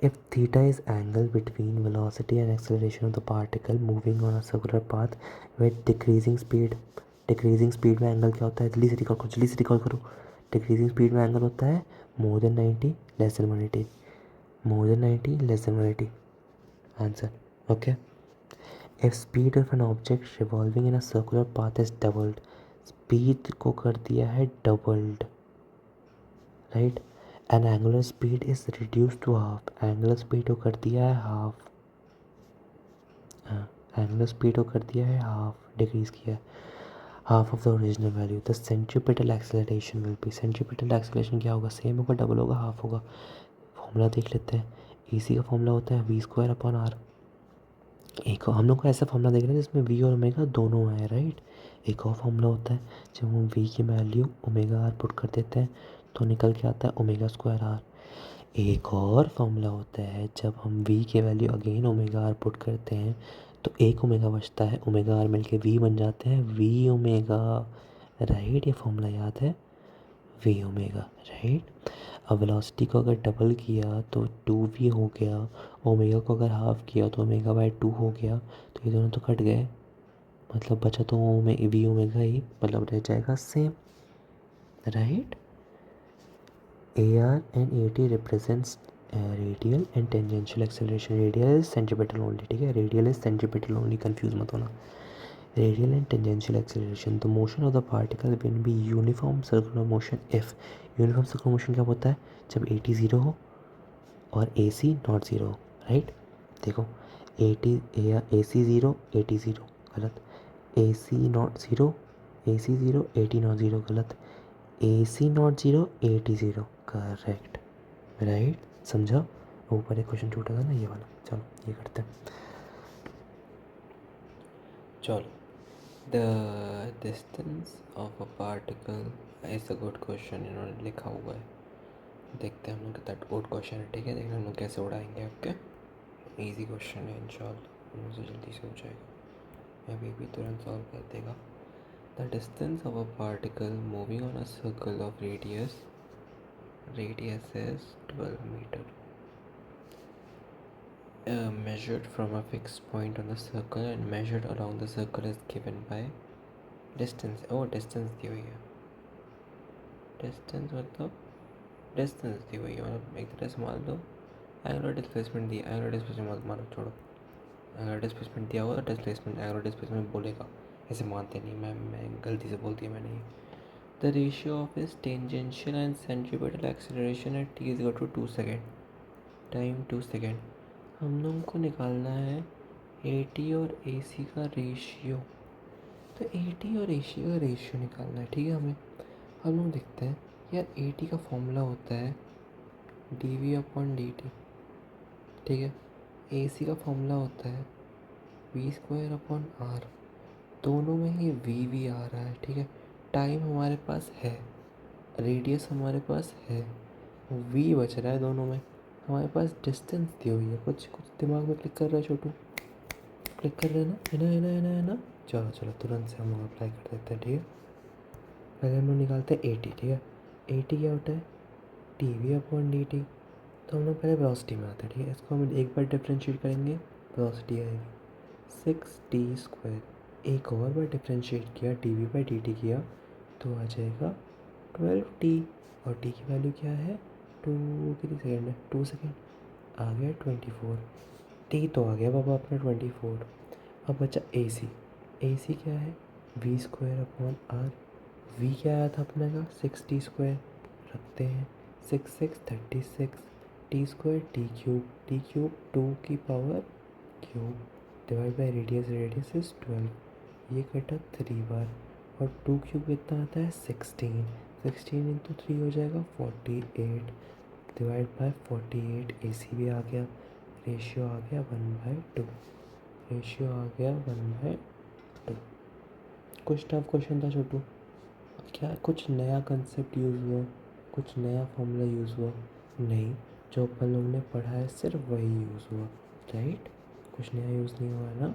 If theta is angle between velocity and acceleration of the particle moving on a circular path with decreasing speed में एंगल क्या होता है, जल्दी से रिकॉल करो। डिक्रीजिंग स्पीड में एंगल होता है more than 90 less than 180, more than 90 less than 180, answer, okay. If speed of an object revolving in a circular path is doubled, speed को कर दिया है doubled, right. An angular speed is reduce to half, angular speed को कर दिया है half, angular speed को कर दिया है हाफ, डिक्रीज किया है, half of the original value. The centripetal acceleration will B, centripetal acceleration क्या होगा, सेम होगा, डबल होगा, हाफ होगा। फॉर्मूला देख लेते हैं, AC का फॉर्मूला होता है v²/r। एक हम लोग को ऐसा फॉर्मूला देख रहे हैं जिसमें v और ओमेगा दोनों है, राइट। एक और फॉर्मूला होता है जब हम v की वैल्यू ओमेगा r पुट कर देते हैं तो निकल के आता है ω²r। एक और फॉर्मूला होता है जब हम v की value again omega r put करते हैं तो एक ओमेगा बचता है, ओमेगा r मिलके v बन जाते हैं v ओमेगा, राइट। ये फॉर्मूला याद है, v ओमेगा, राइट। अब वेलोसिटी को अगर डबल किया तो 2v हो गया, ओमेगा को अगर हाफ किया तो ω/2 हो गया, तो ये दोनों तो कट गए, मतलब बचा तो v ओमेगा ही, मतलब रह जाएगा same, right. AR and AT represents radial and tangential acceleration, radial is centripetal only, ठीक है, radial is centripetal only, confuse मत होना। Radial and tangential acceleration, the motion of the particle will be uniform circular motion if, uniform circular motion क्या होता है, जब AT 0 हो और AC नॉट 0 हो, राइट। देखो AC 0 AT 0 गलत, AC not 0 AC 0 AT not 0 गलत, AC not 0 AT 0 correct, right. समझा, ऊपर एक क्वेश्चन छूटा था ना ये वाला, चलो ये करते हैं। चलो, the distance of a particle is a good question, इन्होंने लिखा हुआ है, देखते हैं हम लोग कितना गुड क्वेश्चन है, ठीक है, देखते हैं हम लोग कैसे उड़ाएंगे, ओके। इजी क्वेश्चन है इंशाल्लाह, मुझसे जल्दी से हो जाएगा, अभी भी तुरंत सॉल्व कर देगा। The distance of a particle moving on a circle of radius is 12 meter, measured from a fixed point on the circle and measured along the circle is given by distance. distance दी हुई है. Distance मतलब distance दी हुई है, मतलब एक तरह से मान लो एंगुलर डिस्प्लेसमेंट दी. एंगुलर डिस्प्लेसमेंट मत मानो, छोड़ो. एंगुलर डिस्प्लेसमेंट दिया हुआ तो डिस्प्लेसमेंट एंगुलर डिस्प्लेसमेंट बोलेगा, ऐसे मानते नहीं. मैं गलती से बोल दिया मैंने ये. The ratio of is tangential and centripetal acceleration at t is two 2 second. Time 2 second. हम लोगों को निकालना है AT और AC का रेशियो. तो AT और AC का रेशियो निकालना है, ठीक है. हम लोग देखते हैं यार. AT का फॉर्मूला होता है dV/dt, ठीक है. AC का फॉर्मूला होता है v²/r. दोनों में ही V आ रहा है, ठीक है. टाइम हमारे पास है, रेडियस हमारे पास है, V बच रहा है दोनों में. हमारे पास डिस्टेंस दी हुई है. कुछ दिमाग में क्लिक कर रहा है छोटू? क्लिक कर रहे हैं ना? है ना. चलो तुरंत से हम लोग अप्लाई कर देते हैं, ठीक है. पहले हम लोग निकालते हैं AT, ठीक है. AT क्या होता है? dV/dt. तो हम लोग पहले वेलोसिटी में आते हैं, ठीक है. इसको हम एक बार डिफ्रेंशिएट करेंगे, वेलोसिटी आएगी 6t². एक और बार डिफ्रेंशिएट किया, dV/dt किया, तो आ जाएगा 12t. और t की वैल्यू क्या है? 2 कितनी सेकेंड है? 2 सेकेंड. आ गया 24. t तो आ गया बाबा अपना 24. अब बचा AC. AC क्या है? v²/r. v क्या आया था अपने का? 6t². रखते हैं 6 36. t² t³ 2 की power cube divide by radius. Radius is 12. ये कटा 3 बार. और 2³ कितना आता है? 16. 16 इंटू 3 हो जाएगा 48 डिवाइड बाई 48. AC भी आ गया. रेशियो आ गया 1/2. रेशियो आ गया 1/2. कुछ टफ क्वेश्चन था छोटू? क्या कुछ नया कंसेप्ट यूज़ हुआ? कुछ नया फॉर्मूला यूज़ हुआ? नहीं. जो अपन लोगों ने पढ़ा है सिर्फ वही यूज़ हुआ, राइट. कुछ नया यूज़ नहीं हुआ है ना.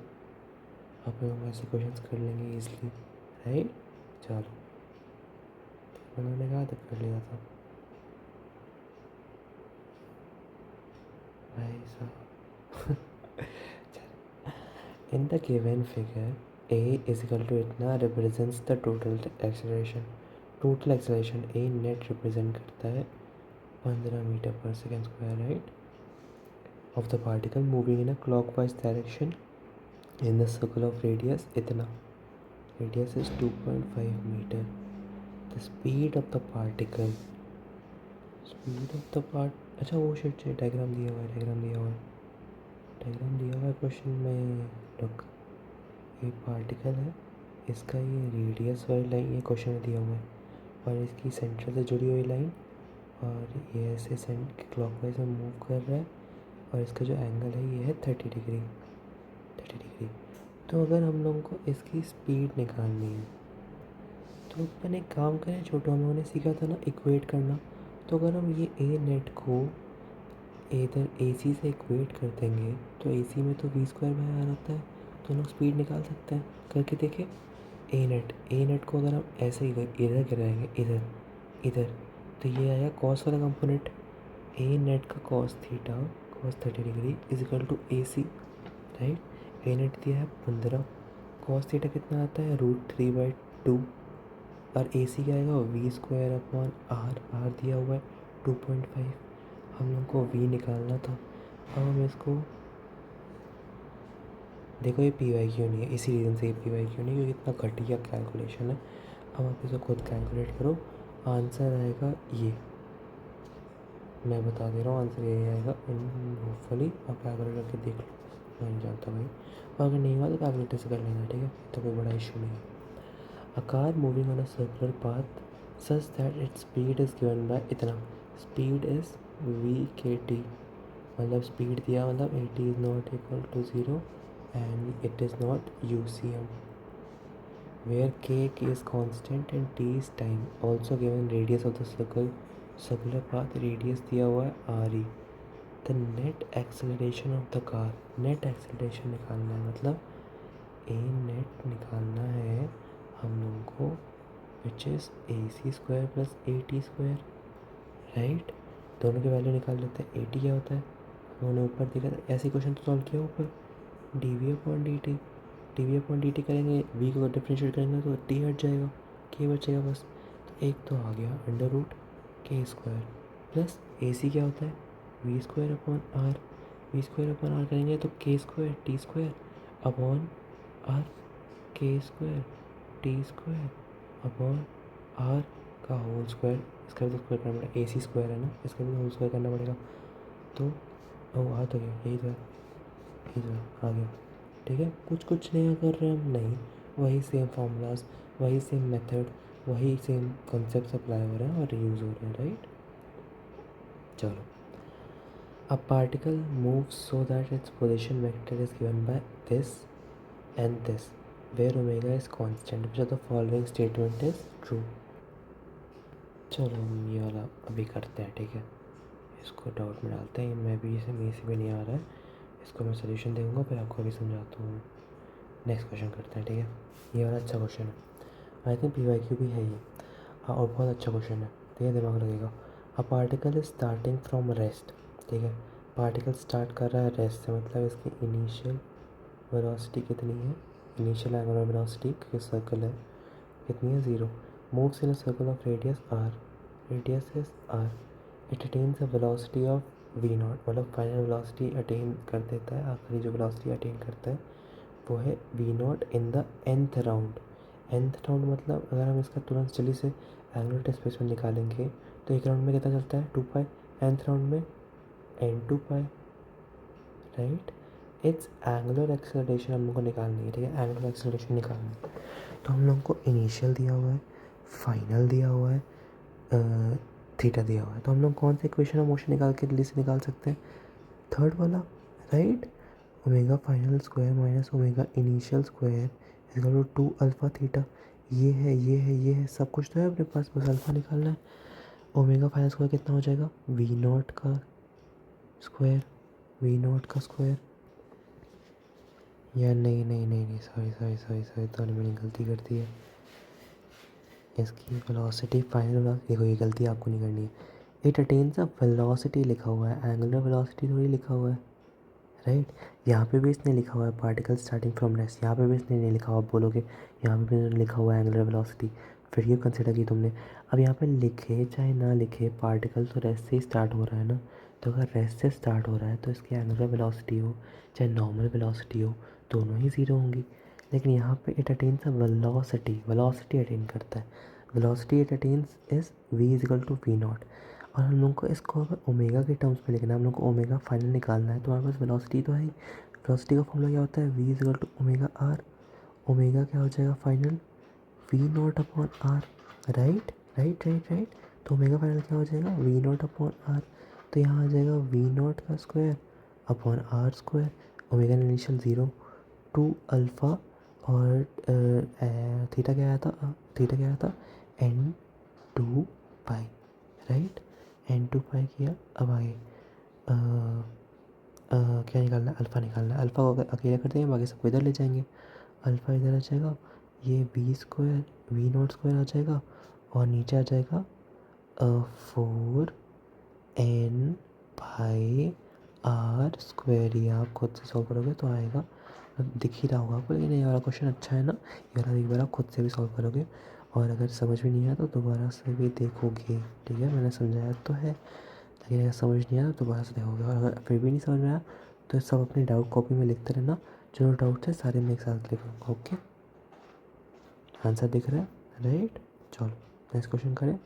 आप लोग ऐसे क्वेश्चंस कर लेंगे ईजिली, राइट. चलो, उन्होंने कहा था कर लिया था भाई साहब. In the given figure A is equal to इतना represents the total acceleration. Total acceleration A net represent करता है 15 मीटर पर second square, right, of the particle moving in a clockwise direction in the circle of radius इतना. Radius is 2.5 metre. The speed of the particle. अच्छा वो shit से diagram दिया हुआ है. डायग्राम दिया हुआ है क्वेश्चन में. लुक, ये पार्टिकल है, इसका ये रेडियस वाली लाइन ये क्वेश्चन में दिया हुआ है, और इसकी सेंटर से जुड़ी हुई लाइन, और ये ऐसे क्लॉकवाइज में मूव कर रहा है, और इसका जो एंगल है ये है 30 डिग्री. तो अगर हम लोगों को इसकी स्पीड निकालनी है तो अपन एक काम करें छोटू. हम लोगों ने सीखा था ना इक्वेट करना. तो अगर हम ये A नेट को इधर AC से इक्वेट कर देंगे तो AC में तो v² आता है, तो हम लोग स्पीड निकाल सकते हैं. करके देखें. A नेट को अगर हम ऐसे ही इधर गिराएंगे, इधर, तो ये आया कॉस वाला कंपोनेंट. A नेट का cos theta, cos 30 degree is equal to AC, right. A net दिया है 15. cos थीटा कितना आता है? √3/2. और AC क्या आएगा? v²/r. r दिया हुआ है 2.5. हम लोग को v निकालना था. अब हम इसको देखो, ये PYQ नहीं है, इसी रीज़न से ये PYQ नहीं, क्योंकि इतना घटिया कैलकुलेशन है. अब आप इसको खुद कैलकुलेट करो. आंसर आएगा ये, मैं बता दे रहा हूँ. आंसर यही आएगा होपफुली. आप कैलकुलेट करके देख लो, मैं नहीं जानता भाई. और अगर नहीं हुआ तो कैलकुलेटर से कर लेना, ठीक है. तो कोई बड़ा इशू नहीं है. A car moving on a circular path such that its speed is given by इतना. Speed is v/kt. मतलब स्पीड दिया, मतलब AT is not equal to 0 and it is not UCM, where k is constant and t is time. Also given radius of the circular path, radius दिया हुआ है RE. The net acceleration of the car. net acceleration निकालना है, मतलब A net निकालना है हम लोगों को, which is AC² + AT², right. दोनों की वैल्यू निकाल लेते हैं. AT क्या होता है? उन्होंने ऊपर दिया था, ऐसे क्वेश्चन तो सॉल्व किया ऊपर। D we upon D t, d we upon D t करेंगे, वी को डिफ्रेंशिएट करेंगे तो टी हट जाएगा, के बचेगा बस। तो एक तो आ गया under root K square plus ए सी क्या होता है V square upon R, V square upon R करेंगे तो K square T square upon R, K square T square upon R का होल स्क्वायर, इसका भी तो स्क्वायर करना पड़ेगा, ए सी स्क्वायर है ना, इसका भी होल स्क्वायर करना पड़ेगा। तो आ तो गया, यही तो है, यही तो है, आ गया। ठीक है, कुछ कुछ नया कर रहे हैं हम नहीं, वही सेम फार्मूलाज, वही सेम मेथड, वही सेम कॉन्सेप्ट अप्लाई हो रहे हैं और यूज़ हो रहे हैं, राइट। चलो, a particle moves so that its position vector is given by this and this, where omega is constant, which of the following statement is true। चलो हम ये वाला अभी करते हैं, ठीक है, इसको डाउट में डालते हैं, मैं भी इसे मेरे से भी नहीं आ रहा है, इसको मैं सोल्यूशन दूँगा फिर आपको भी समझाता हूँ। नेक्स्ट क्वेश्चन करते हैं, ठीक है, ये वाला अच्छा क्वेश्चन है, I think P Y Q भी है ये, हाँ, और बहुत अच्छा क्वेश्चन है, ठीक है, दिमाग लगेगा। A particle is starting from rest, ठीक है, पार्टिकल स्टार्ट कर रहा है रेस्ट से, मतलब इसकी इनिशियल वेलोसिटी कितनी है, इनिशियल एंगुलर वेलोसिटी, क्योंकि सर्कल है, कितनी है 0, moves in a circle of radius R, radius is R, it attains a velocity of V naught, मतलब फाइनल वेलोसिटी अटेन कर देता है, आखिरी जो वेलोसिटी अटेन करता है वो है V naught in the nth round. nth round मतलब अगर हम इसका तुरंत जल्दी से एंगुलर डिस्प्लेसमेंट निकालेंगे तो एक राउंड में कितना चलता है 2 पाई, nth राउंड में n2 pi, right. It's angular acceleration हम लोग को निकालनी है, ठीक है, एंगुलर एक्सेलरेशन निकालनी है। तो हम लोग को इनिशियल दिया हुआ है, फाइनल दिया हुआ है, थीटा दिया हुआ है, तो हम लोग कौन से इक्वेशन ऑफ मोशन निकाल के जल्दी से निकाल सकते हैं, थर्ड वाला, right. Omega final square minus omega initial square equal to 2 alpha theta, ये है, ये है, ये है, सब कुछ तो है अपने पास, बस अल्फ़ा निकालना है। ओमेगा फाइनल स्क्वायर कितना हो जाएगा, वी नॉट का स्क्वायर, वी नॉट का स्क्वायर, यार नहीं नहीं नहीं नहीं, सॉरी सॉरी सॉरी सॉरी, तो मैंने गलती कर दी है, इसकी वेलोसिटी फाइनल, देखो ये गलती आपको नहीं करनी है, इट अटेन्स अ वेलोसिटी लिखा हुआ है, एंगुलर वेलोसिटी थोड़ी लिखा हुआ है, राइट। यहाँ पे भी इसने लिखा हुआ है पार्टिकल स्टार्टिंग फ्रॉम रेस्ट, यहाँ पे भी इसने नहीं लिखा हुआ, आप बोलोगे यहाँ पे भी लिखा हुआ है एंगुलर वेलोसिटी, फिर ये कंसिडर की तुमने। अब यहाँ पे लिखे चाहे ना लिखे, पार्टिकल तो रेस्ट से ही स्टार्ट हो रहा है ना, तो अगर रेस्ट से स्टार्ट हो रहा है तो इसकी एंगुलर वेलोसिटी हो चाहे नॉर्मल वेलोसिटी हो, दोनों ही ज़ीरो होंगी। लेकिन यहाँ पे it attains a velocity, velocity attain करता है, velocity it attains is V is equal to V naught. और हम लोग को इसको अगर ओमेगा के टर्म्स में लिखना है, हम लोग को ओमेगा फाइनल निकालना है, तो हमारे पास वेलोसिटी तो है ही, वेलोसिटी का फॉर्मूला क्या होता है, V is equal to omega R, omega क्या हो जाएगा final, V naught upon R, right right right right. तो ओमेगा फाइनल क्या हो जाएगा, वी नॉट अपॉन आर, तो यहाँ आ जाएगा वी नॉट का square upon R square, omega initial 0, 2 alpha, और थीटा क्या आया था, थीटा क्या आया था n2 पाई, राइट, n2 पाई किया। अब आगे क्या निकालना है, अल्फ़ा निकालना है, अल्फ़ा को अगर अकेला कर देंगे बाकी सबको इधर ले जाएंगे, अल्फ़ा इधर आ जाएगा, ये V square V naught square आ जाएगा, और नीचे आ जाएगा 4n पाई आर स्क्वायर, ये आप खुद से सॉल्व करोगे तो आएगा, अब दिख ही रहा होगा आपको, लेकिन ये वाला क्वेश्चन अच्छा है ना, ये वाला एक बार आप खुद से भी सॉल्व करोगे, और अगर समझ में नहीं आया तो दोबारा से भी देखोगे, ठीक है, मैंने समझाया तो है, लेकिन अगर समझ नहीं आया तो दोबारा से देखोगे, और अगर फिर भी नहीं समझ में आया तो सब अपनी डाउट कॉपी में लिखते रहना, जो डाउट है सारे मैं एक साथ लिखूँगा, ओके। आंसर दिख रहा है, राइट। चलो नेक्स्ट क्वेश्चन करें।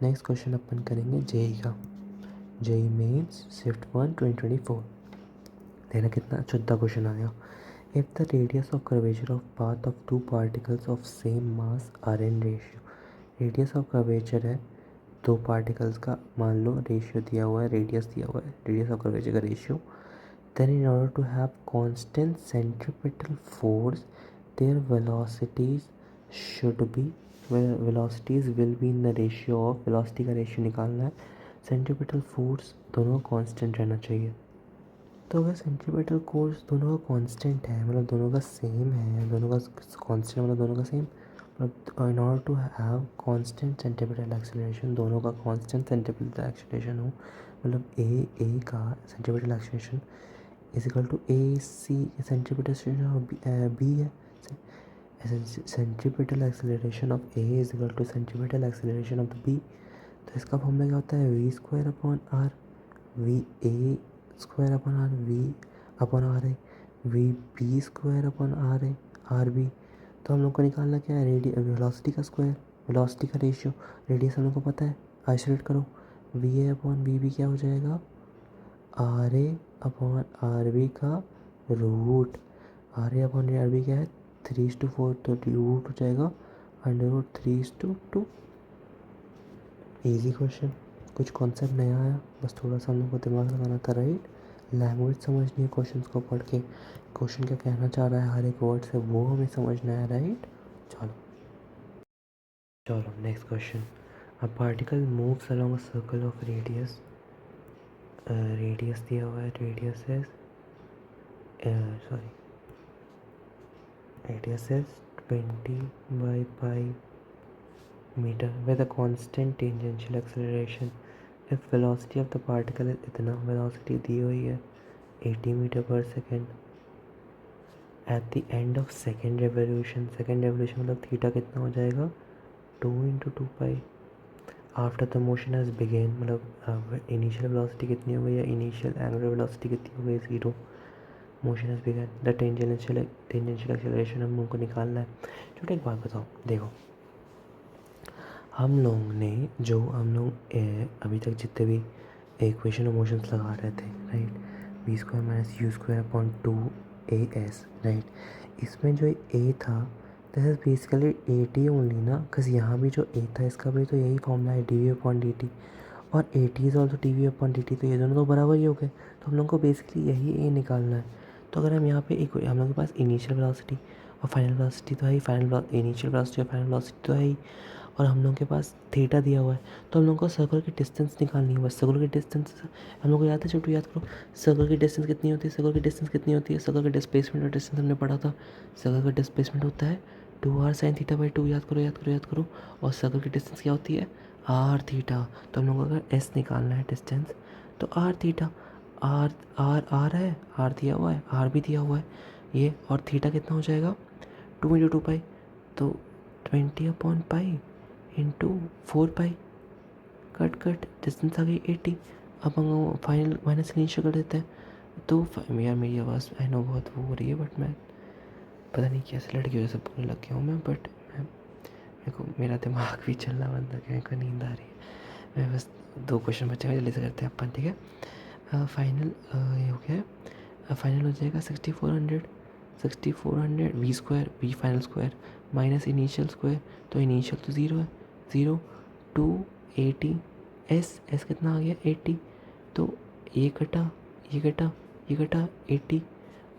नेक्स्ट क्वेश्चन अपन करेंगे जेई का, जेई मेंस शिफ्ट 1 2024, देखना कितना चुद्दा क्वेश्चन आया। If the radius of curvature of path of two particles of same mass are in ratio, radius of curvature है दो पार्टिकल्स का, मान लो रेशियो दिया हुआ है, रेडियस दिया हुआ है, रेडियस ऑफ कर्वेचर का ratio, then in order to have constant centripetal force their velocities should be, velocities will be in the ratio of, velocity का रेशियो निकालना है, सेंट्रीपिटल फोर्स दोनों कांस्टेंट रहना चाहिए। तो अगर सेंट्रीपिटल फोर्स दोनों का कांस्टेंट है, मतलब दोनों का सेम है, दोनों का कांस्टेंट मतलब दोनों का सेम, मतलब in order to have constant centripetal acceleration, दोनों का कांस्टेंट सेंट्रीपिटल एक्सेलरेशन हो, मतलब ए का centripetal acceleration is equal to A C centripetal acceleration of B है। Centripetal acceleration of A is equal to centripetal acceleration of the B. तो इसका formula क्या होता है, V square upon R, V A square upon R, V upon R है, V B square upon R है, R B. तो हम लोग को निकालना क्या है, वेलोसिटी का स्क्वायर, वेलोसिटी का रेशियो, रेडियस हम लोग को पता है, आइसोलेट करो, V A upon B B क्या हो जाएगा, R A upon R B का root, R A upon R B क्या है 3:4, तो रूट हो जाएगा √3:2। इजी क्वेश्चन, कुछ कॉन्सेप्ट नया आया, बस थोड़ा सा हम लोग को दिमाग लगाना था, राइट। लैंग्वेज समझनी है क्वेश्चन को पढ़ के, क्वेश्चन क्या कहना चाह रहा है हर एक वर्ड से वो हमें समझना है, राइट। चलो चलो next question. A particle moves along a circle of radius, radius दिया हुआ है, रेडियस है radius is 20/π meter with a constant tangential acceleration. If velocity of the particle is इतना, velocity दी हुई है 80 मीटर पर second, at the end of second revolution मतलब थीटा कितना हो जाएगा 2 × 2π। After the motion has begun मतलब इनिशियल वेलोसिटी कितनी हो गई है, इनिशियल एंगुलर वेलोसिटी कितनी हो गई, 0। Motion has begun, the tangential acceleration हम लोग को निकालना है। छोटे एक बात बताओ, देखो हम लोग ने जो अभी तक जितने भी इक्वेशन ऑफ मोशंस लगा रहे थे, राइट, v² - u²/2as, राइट, इसमें जो a था this is basically at only ना, बिकॉज यहाँ भी जो a था इसका भी तो यही फॉर्मूला है dv/dt, और at इज ऑल्सो dv/dt, तो ये दोनों तो बराबर ही हो गए। तो हम लोग को बेसिकली यही a निकालना है। तो अगर हम यहाँ पे एक, हम लोग के पास इनिशियल वेलोसिटी और फाइनल वेलोसिटी तो है ही, इनिशियल वेलोसिटी और फाइनल वेलोसिटी तो है ही, और हम लोग के पास थीटा दिया हुआ है, तो हम लोग को सर्कल की डिस्टेंस निकालनी है। बस सर्कल की डिस्टेंस हम लोग को याद है, छोटू याद करो, सर्कल की डिस्टेंस कितनी होती है, सर्कल की डिस्टेंस कितनी होती है, सर्कल का डिस्प्लेसमेंट और डिस्टेंस हमने पढ़ा था, सर्कल का डिस्प्लेसमेंट होता है 2r sin θ/2, याद करो याद करो याद करो, और सर्कल की डिस्टेंस क्या होती है r थीटा। तो हम लोग को अगर s निकालना है डिस्टेंस, तो r थीटा, r r है, r दिया हुआ है, r भी दिया हुआ है ये, और थीटा कितना हो जाएगा 2 × 2π, तो 20/π इंटू 4π, कट कट डिस्टेंस आ गई 80। अब हम फाइनल माइनस इनिशियल कर देते हैं, तो यार मेरी आवाज़ आई नो बहुत वो हो रही है, बट मैं पता नहीं कैसे लड़की वजह से बोलने लग गया हूँ मैं, बट मैं मेरे को मेरा दिमाग भी चलना बंद हो गया, मेरे को नींद आ रही है। मैं बस 2 क्वेश्चन बचे हैं, जल्दी से करते हैं अपन, ठीक है। फाइनल ये हो गया, फाइनल हो जाएगा 6400 v² final square minus initial square, तो इनिशियल तो 0 है, 0 2 80 एस कितना आ गया 80, तो ये कटा ये कटा ये कटा 80,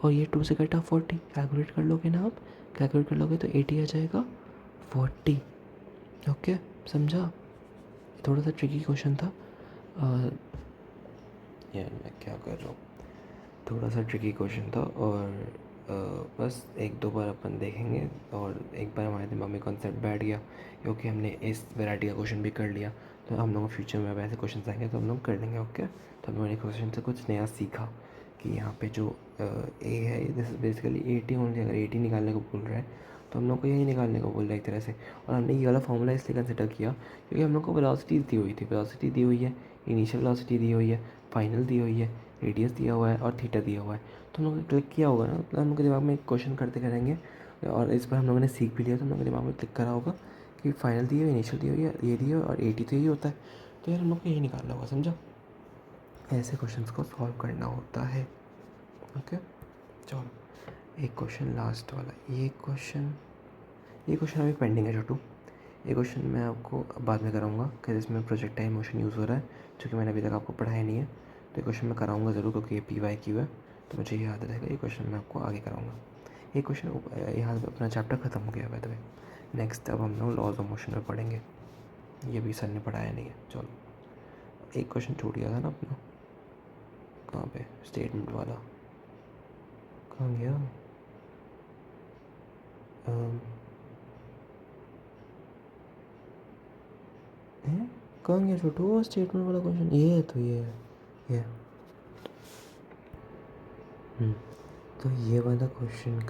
और ये 2 से कटा 40, कैलकुलेट कर लोगे ना आप, कैलकुलेट कर लोगे तो 80 आ जाएगा 40। ओके, समझा। थोड़ा सा ट्रिकी क्वेश्चन था, यार मैं क्या कर रहा हूँ, थोड़ा सा ट्रिकी क्वेश्चन था, और बस 1-2 बार अपन देखेंगे, और एक बार हमारे दिमाग में कॉन्सेप्ट बैठ गया, क्योंकि हमने इस वैरायटी का क्वेश्चन भी कर लिया, तो हम लोग फ्यूचर में अब ऐसे क्वेश्चन आएंगे तो हम लोग कर लेंगे। ओके, तो हमने क्वेश्चन से कुछ नया सीखा कि यहाँ पे जो ए है दिस इज बेसिकली 80 ओनली, अगर 80 निकालने को बोल रहा है तो हम लोग को यही निकालने को बोल रहा है एक तरह से। और हमने ये वाला फॉर्मूला इसलिए कंसिडर किया क्योंकि हम लोग को वेलोसिटी दी हुई थी, वेलोसिटी दी हुई है, इनिशियल वेलोसिटी दी हुई है, फाइनल दी हुई है, रेडियस दिया हुआ है, और थीटा दिया हुआ है। तो हम लोगों ने क्लिक किया होगा ना, मतलब हम लोग के दिमाग में क्वेश्चन करते करेंगे, और इस पर हम लोगों ने सीख भी लिया, तो हम लोग के दिमाग में क्लिक करा होगा कि फाइनल दी है, इनिशियल दी हुई है, ये दी है, और 80 तो यही होता है। तो यार हम लोग को यही निकालना होगा, समझा। ऐसे क्वेश्चंस को सॉल्व करना होता है। ओके, चलो एक क्वेश्चन लास्ट वाला, ये क्वेश्चन अभी पेंडिंग है छोटू, ये क्वेश्चन मैं आपको बाद में कराऊंगा, कि इसमें प्रोजेक्टाइल मोशन यूज़ हो रहा है, जो कि मैंने अभी तक आपको पढ़ाया नहीं है, तो ये क्वेश्चन मैं कराऊंगा ज़रूर, क्योंकि ये PYQ है, तो मुझे याद रहेगा, ये क्वेश्चन मैं आपको आगे कराऊंगा। ये क्वेश्चन यहाँ अपना चैप्टर ख़त्म हो गया, बाय द वे। नेक्स्ट अब हम लोग लॉज ऑफ मोशन में पढ़ेंगे, ये भी सर ने पढ़ाया नहीं है। चलो, एक क्वेश्चन छूट गया था ना अपना, कहाँ पे, स्टेटमेंट वाला कहाँ गया, कहाँ गया छोटू स्टेटमेंट वाला क्वेश्चन, ये है, तो ये है। ये तो ये वाला क्वेश्चन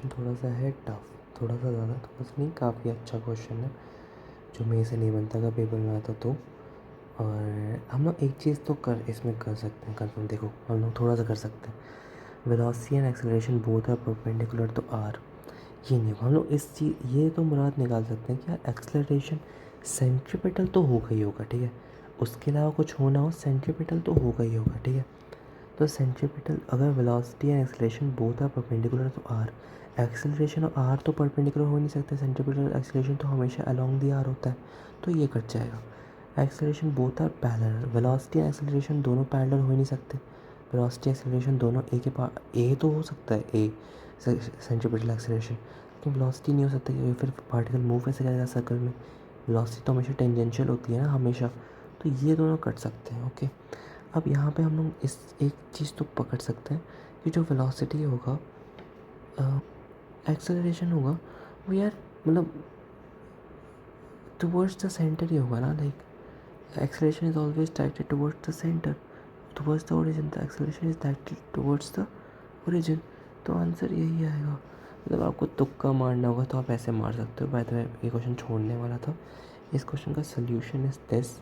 थोड़ा सा है टफ, थोड़ा सा ज़्यादा, थोड़ा सा नहीं, काफ़ी अच्छा क्वेश्चन है जो मेरे से नहीं बनता का पेपर में आता तो। और हम लोग एक चीज़ तो इसमें कर सकते हैं कंफर्म, देखो हम लोग थोड़ा सा कर सकते हैं, velocity and acceleration both are perpendicular to R. ये नहीं हम लोग इस चीज़ ये तो मुराद निकाल सकते हैं कि यार एक्सेलरेशन सेंट्रीपिटल तो होगा ही होगा, ठीक है, उसके अलावा कुछ होना हो सेंट्रीपिटल तो होगा ही होगा, ठीक है। तो सेंट्रीपिटल अगर velocity and acceleration both are perpendicular to R, acceleration और आर तो परपेंडिकुलर हो नहीं सकते, सेंट्रीपिटल एक्सेलरेशन तो हमेशा अलोंग दी आर होता है, तो ये कट जाएगा। Acceleration both are parallel, velocity and acceleration दोनों पैरेलल हो ही नहीं सकते, वेलोसिटी एक्सेलरेशन दोनों ए के पास, ए तो हो सकता है ए सेंट्रीपिटल एक्सेलरेशन, लेकिन वेलोसिटी नहीं हो सकता क्योंकि फिर पार्टिकल मूव कैसे करेगा सर्कल में, वेलोसिटी तो हमेशा टेंजेंशियल होती है ना हमेशा, तो ये दोनों कट सकते हैं। ओके, अब यहाँ पे हम लोग इस एक चीज़ तो पकड़ सकते हैं कि जो वेलोसिटी होगा एक्सेलरेशन होगा वो यार मतलब टुवर्ड्स द सेंटर ही होगा ना, like acceleration is always directed towards the centre, towards the origin, the acceleration is directed towards the origin, तो आंसर यही आएगा। मतलब आपको तुक्का मारना होगा तो आप ऐसे मार सकते हो। बाय द वे ये क्वेश्चन छोड़ने वाला था, इस क्वेश्चन का सोल्यूशन इज दिस,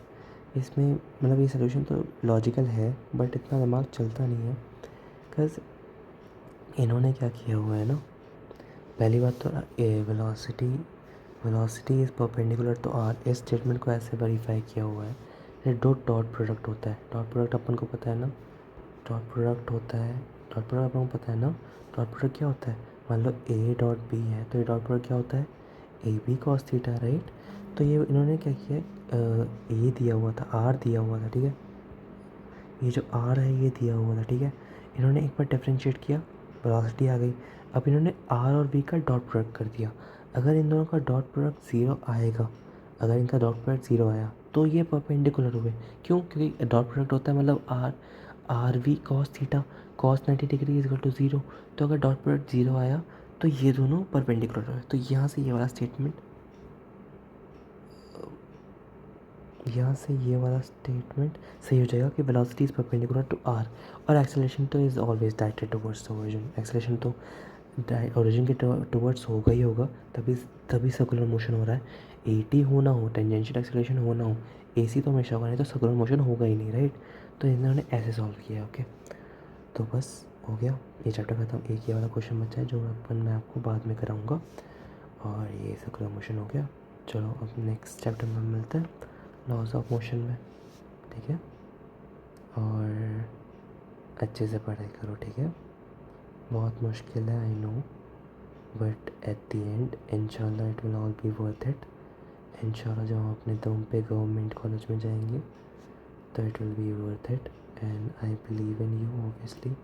इसमें मतलब ये सोल्यूशन तो लॉजिकल है बट इतना दिमाग चलता नहीं है, बिकॉज इन्होंने क्या किया हुआ है ना, पहली बात तो velocity velocity is perpendicular to R, इस स्टेटमेंट को ऐसे वेरीफाई किया हुआ है, ये डॉट प्रोडक्ट होता है, डॉट प्रोडक्ट अपन को पता है ना, डॉट प्रोडक्ट होता है, डॉट प्रोडक्ट अपन को पता है ना, डॉट प्रोडक्ट क्या होता है, मान लो ए डॉट बी है तो ये डॉट प्रोडक्ट क्या होता है, A B cos theta, right. तो ये इन्होंने क्या किया है, ए दिया हुआ था, आर दिया हुआ था, ठीक है, ये जो आर है ये दिया हुआ था, ठीक है, इन्होंने एक बार डिफ्रेंशिएट किया, वेलोसिटी आ गई, अब इन्होंने आर और बी का डॉट प्रोडक्ट कर दिया, अगर इन दोनों का डॉट प्रोडक्ट ज़ीरो आएगा, अगर इनका डॉट प्रोडक्ट ज़ीरो आया तो ये परपेंडिकुलर हुए, क्यों, क्योंकि डॉट प्रोडक्ट होता है मतलब R R V cos theta, cos 90 degree is equal to zero, तो अगर डॉट प्रोडक्ट ज़ीरो आया तो ये दोनों परपेंडिकुलर हुए, तो यहाँ से ये वाला स्टेटमेंट, यहाँ से ये वाला स्टेटमेंट सही हो जाएगा कि velocity is perpendicular to R, और एक्सेलरेशन तो is always directed towards the origin, acceleration तो ओरिजिन के टुवर्ड्स होगा ही होगा, तभी तभी सर्कुलर मोशन हो रहा है, एटी हो ना हो, टेंजेंशियल एक्सेलरेशन हो ना हो, एसी तो हमेशा होगा, नहीं तो सर्कुलर मोशन होगा ही नहीं, राइट। तो इन्होंने ऐसे सॉल्व किया। ओके, तो बस हो गया ये चैप्टर खत्म, एक ये वाला क्वेश्चन बचा है जो मैं आपको बाद में कराऊंगा, और ये सर्कुलर मोशन हो गया। चलो अब नेक्स्ट चैप्टर में मिलते हैं लॉज ऑफ मोशन में, ठीक है, और अच्छे से पढ़ाई करो, ठीक है, बहुत मुश्किल है I know, but at the end इंशाल्लाह it will all be worth it. इंशाल्लाह जब हम अपने दम पे गवर्नमेंट कॉलेज में जाएंगे तो it will B worth it, and I believe in you obviously,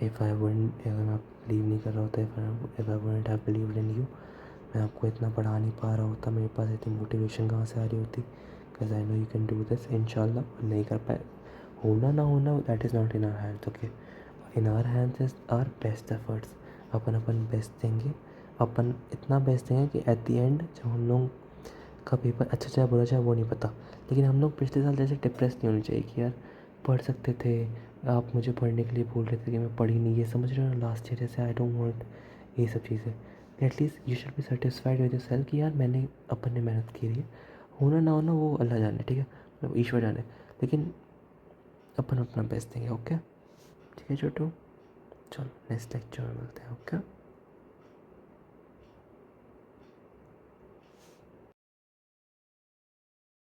if I wouldn't, अगर मैं बिलीव नहीं कर रहा होता, if I wouldn't have believed in you, मैं आपको इतना पढ़ा नहीं पा रहा होता, मेरे पास इतनी मोटिवेशन कहाँ से आ रही होती, because I know you can do this इंशाल्लाह। नहीं कर पाए, होना ना होना that is not in our hands, okay, in our hands is our best efforts, अपन बेस्ट देंगे, अपन इतना बेस्ट देंगे कि एट द एंड जब हम लोग का पेपर अच्छा चाहे बुरा चाहे वो नहीं पता, लेकिन हम लोग पिछले साल जैसे डिप्रेस नहीं होनी चाहिए कि यार पढ़ सकते थे, आप मुझे पढ़ने के लिए बोल रहे थे कि मैं पढ़ी नहीं, ये समझ रहे हो ना, लास्ट ईयर जैसे आई डोंट वांट ये सब चीज़ें, at least you should be satisfied with yourself कि यार अपन ने मेहनत की रही है, होना ना होना वो अल्लाह जाने, ठीक है, मतलब ईश्वर जाने, लेकिन अपन अपना बेस्ट देंगे। ओके, ठीक है छोटू, चलो नेक्स्ट लेक्चर में मिलते हैं। ओके।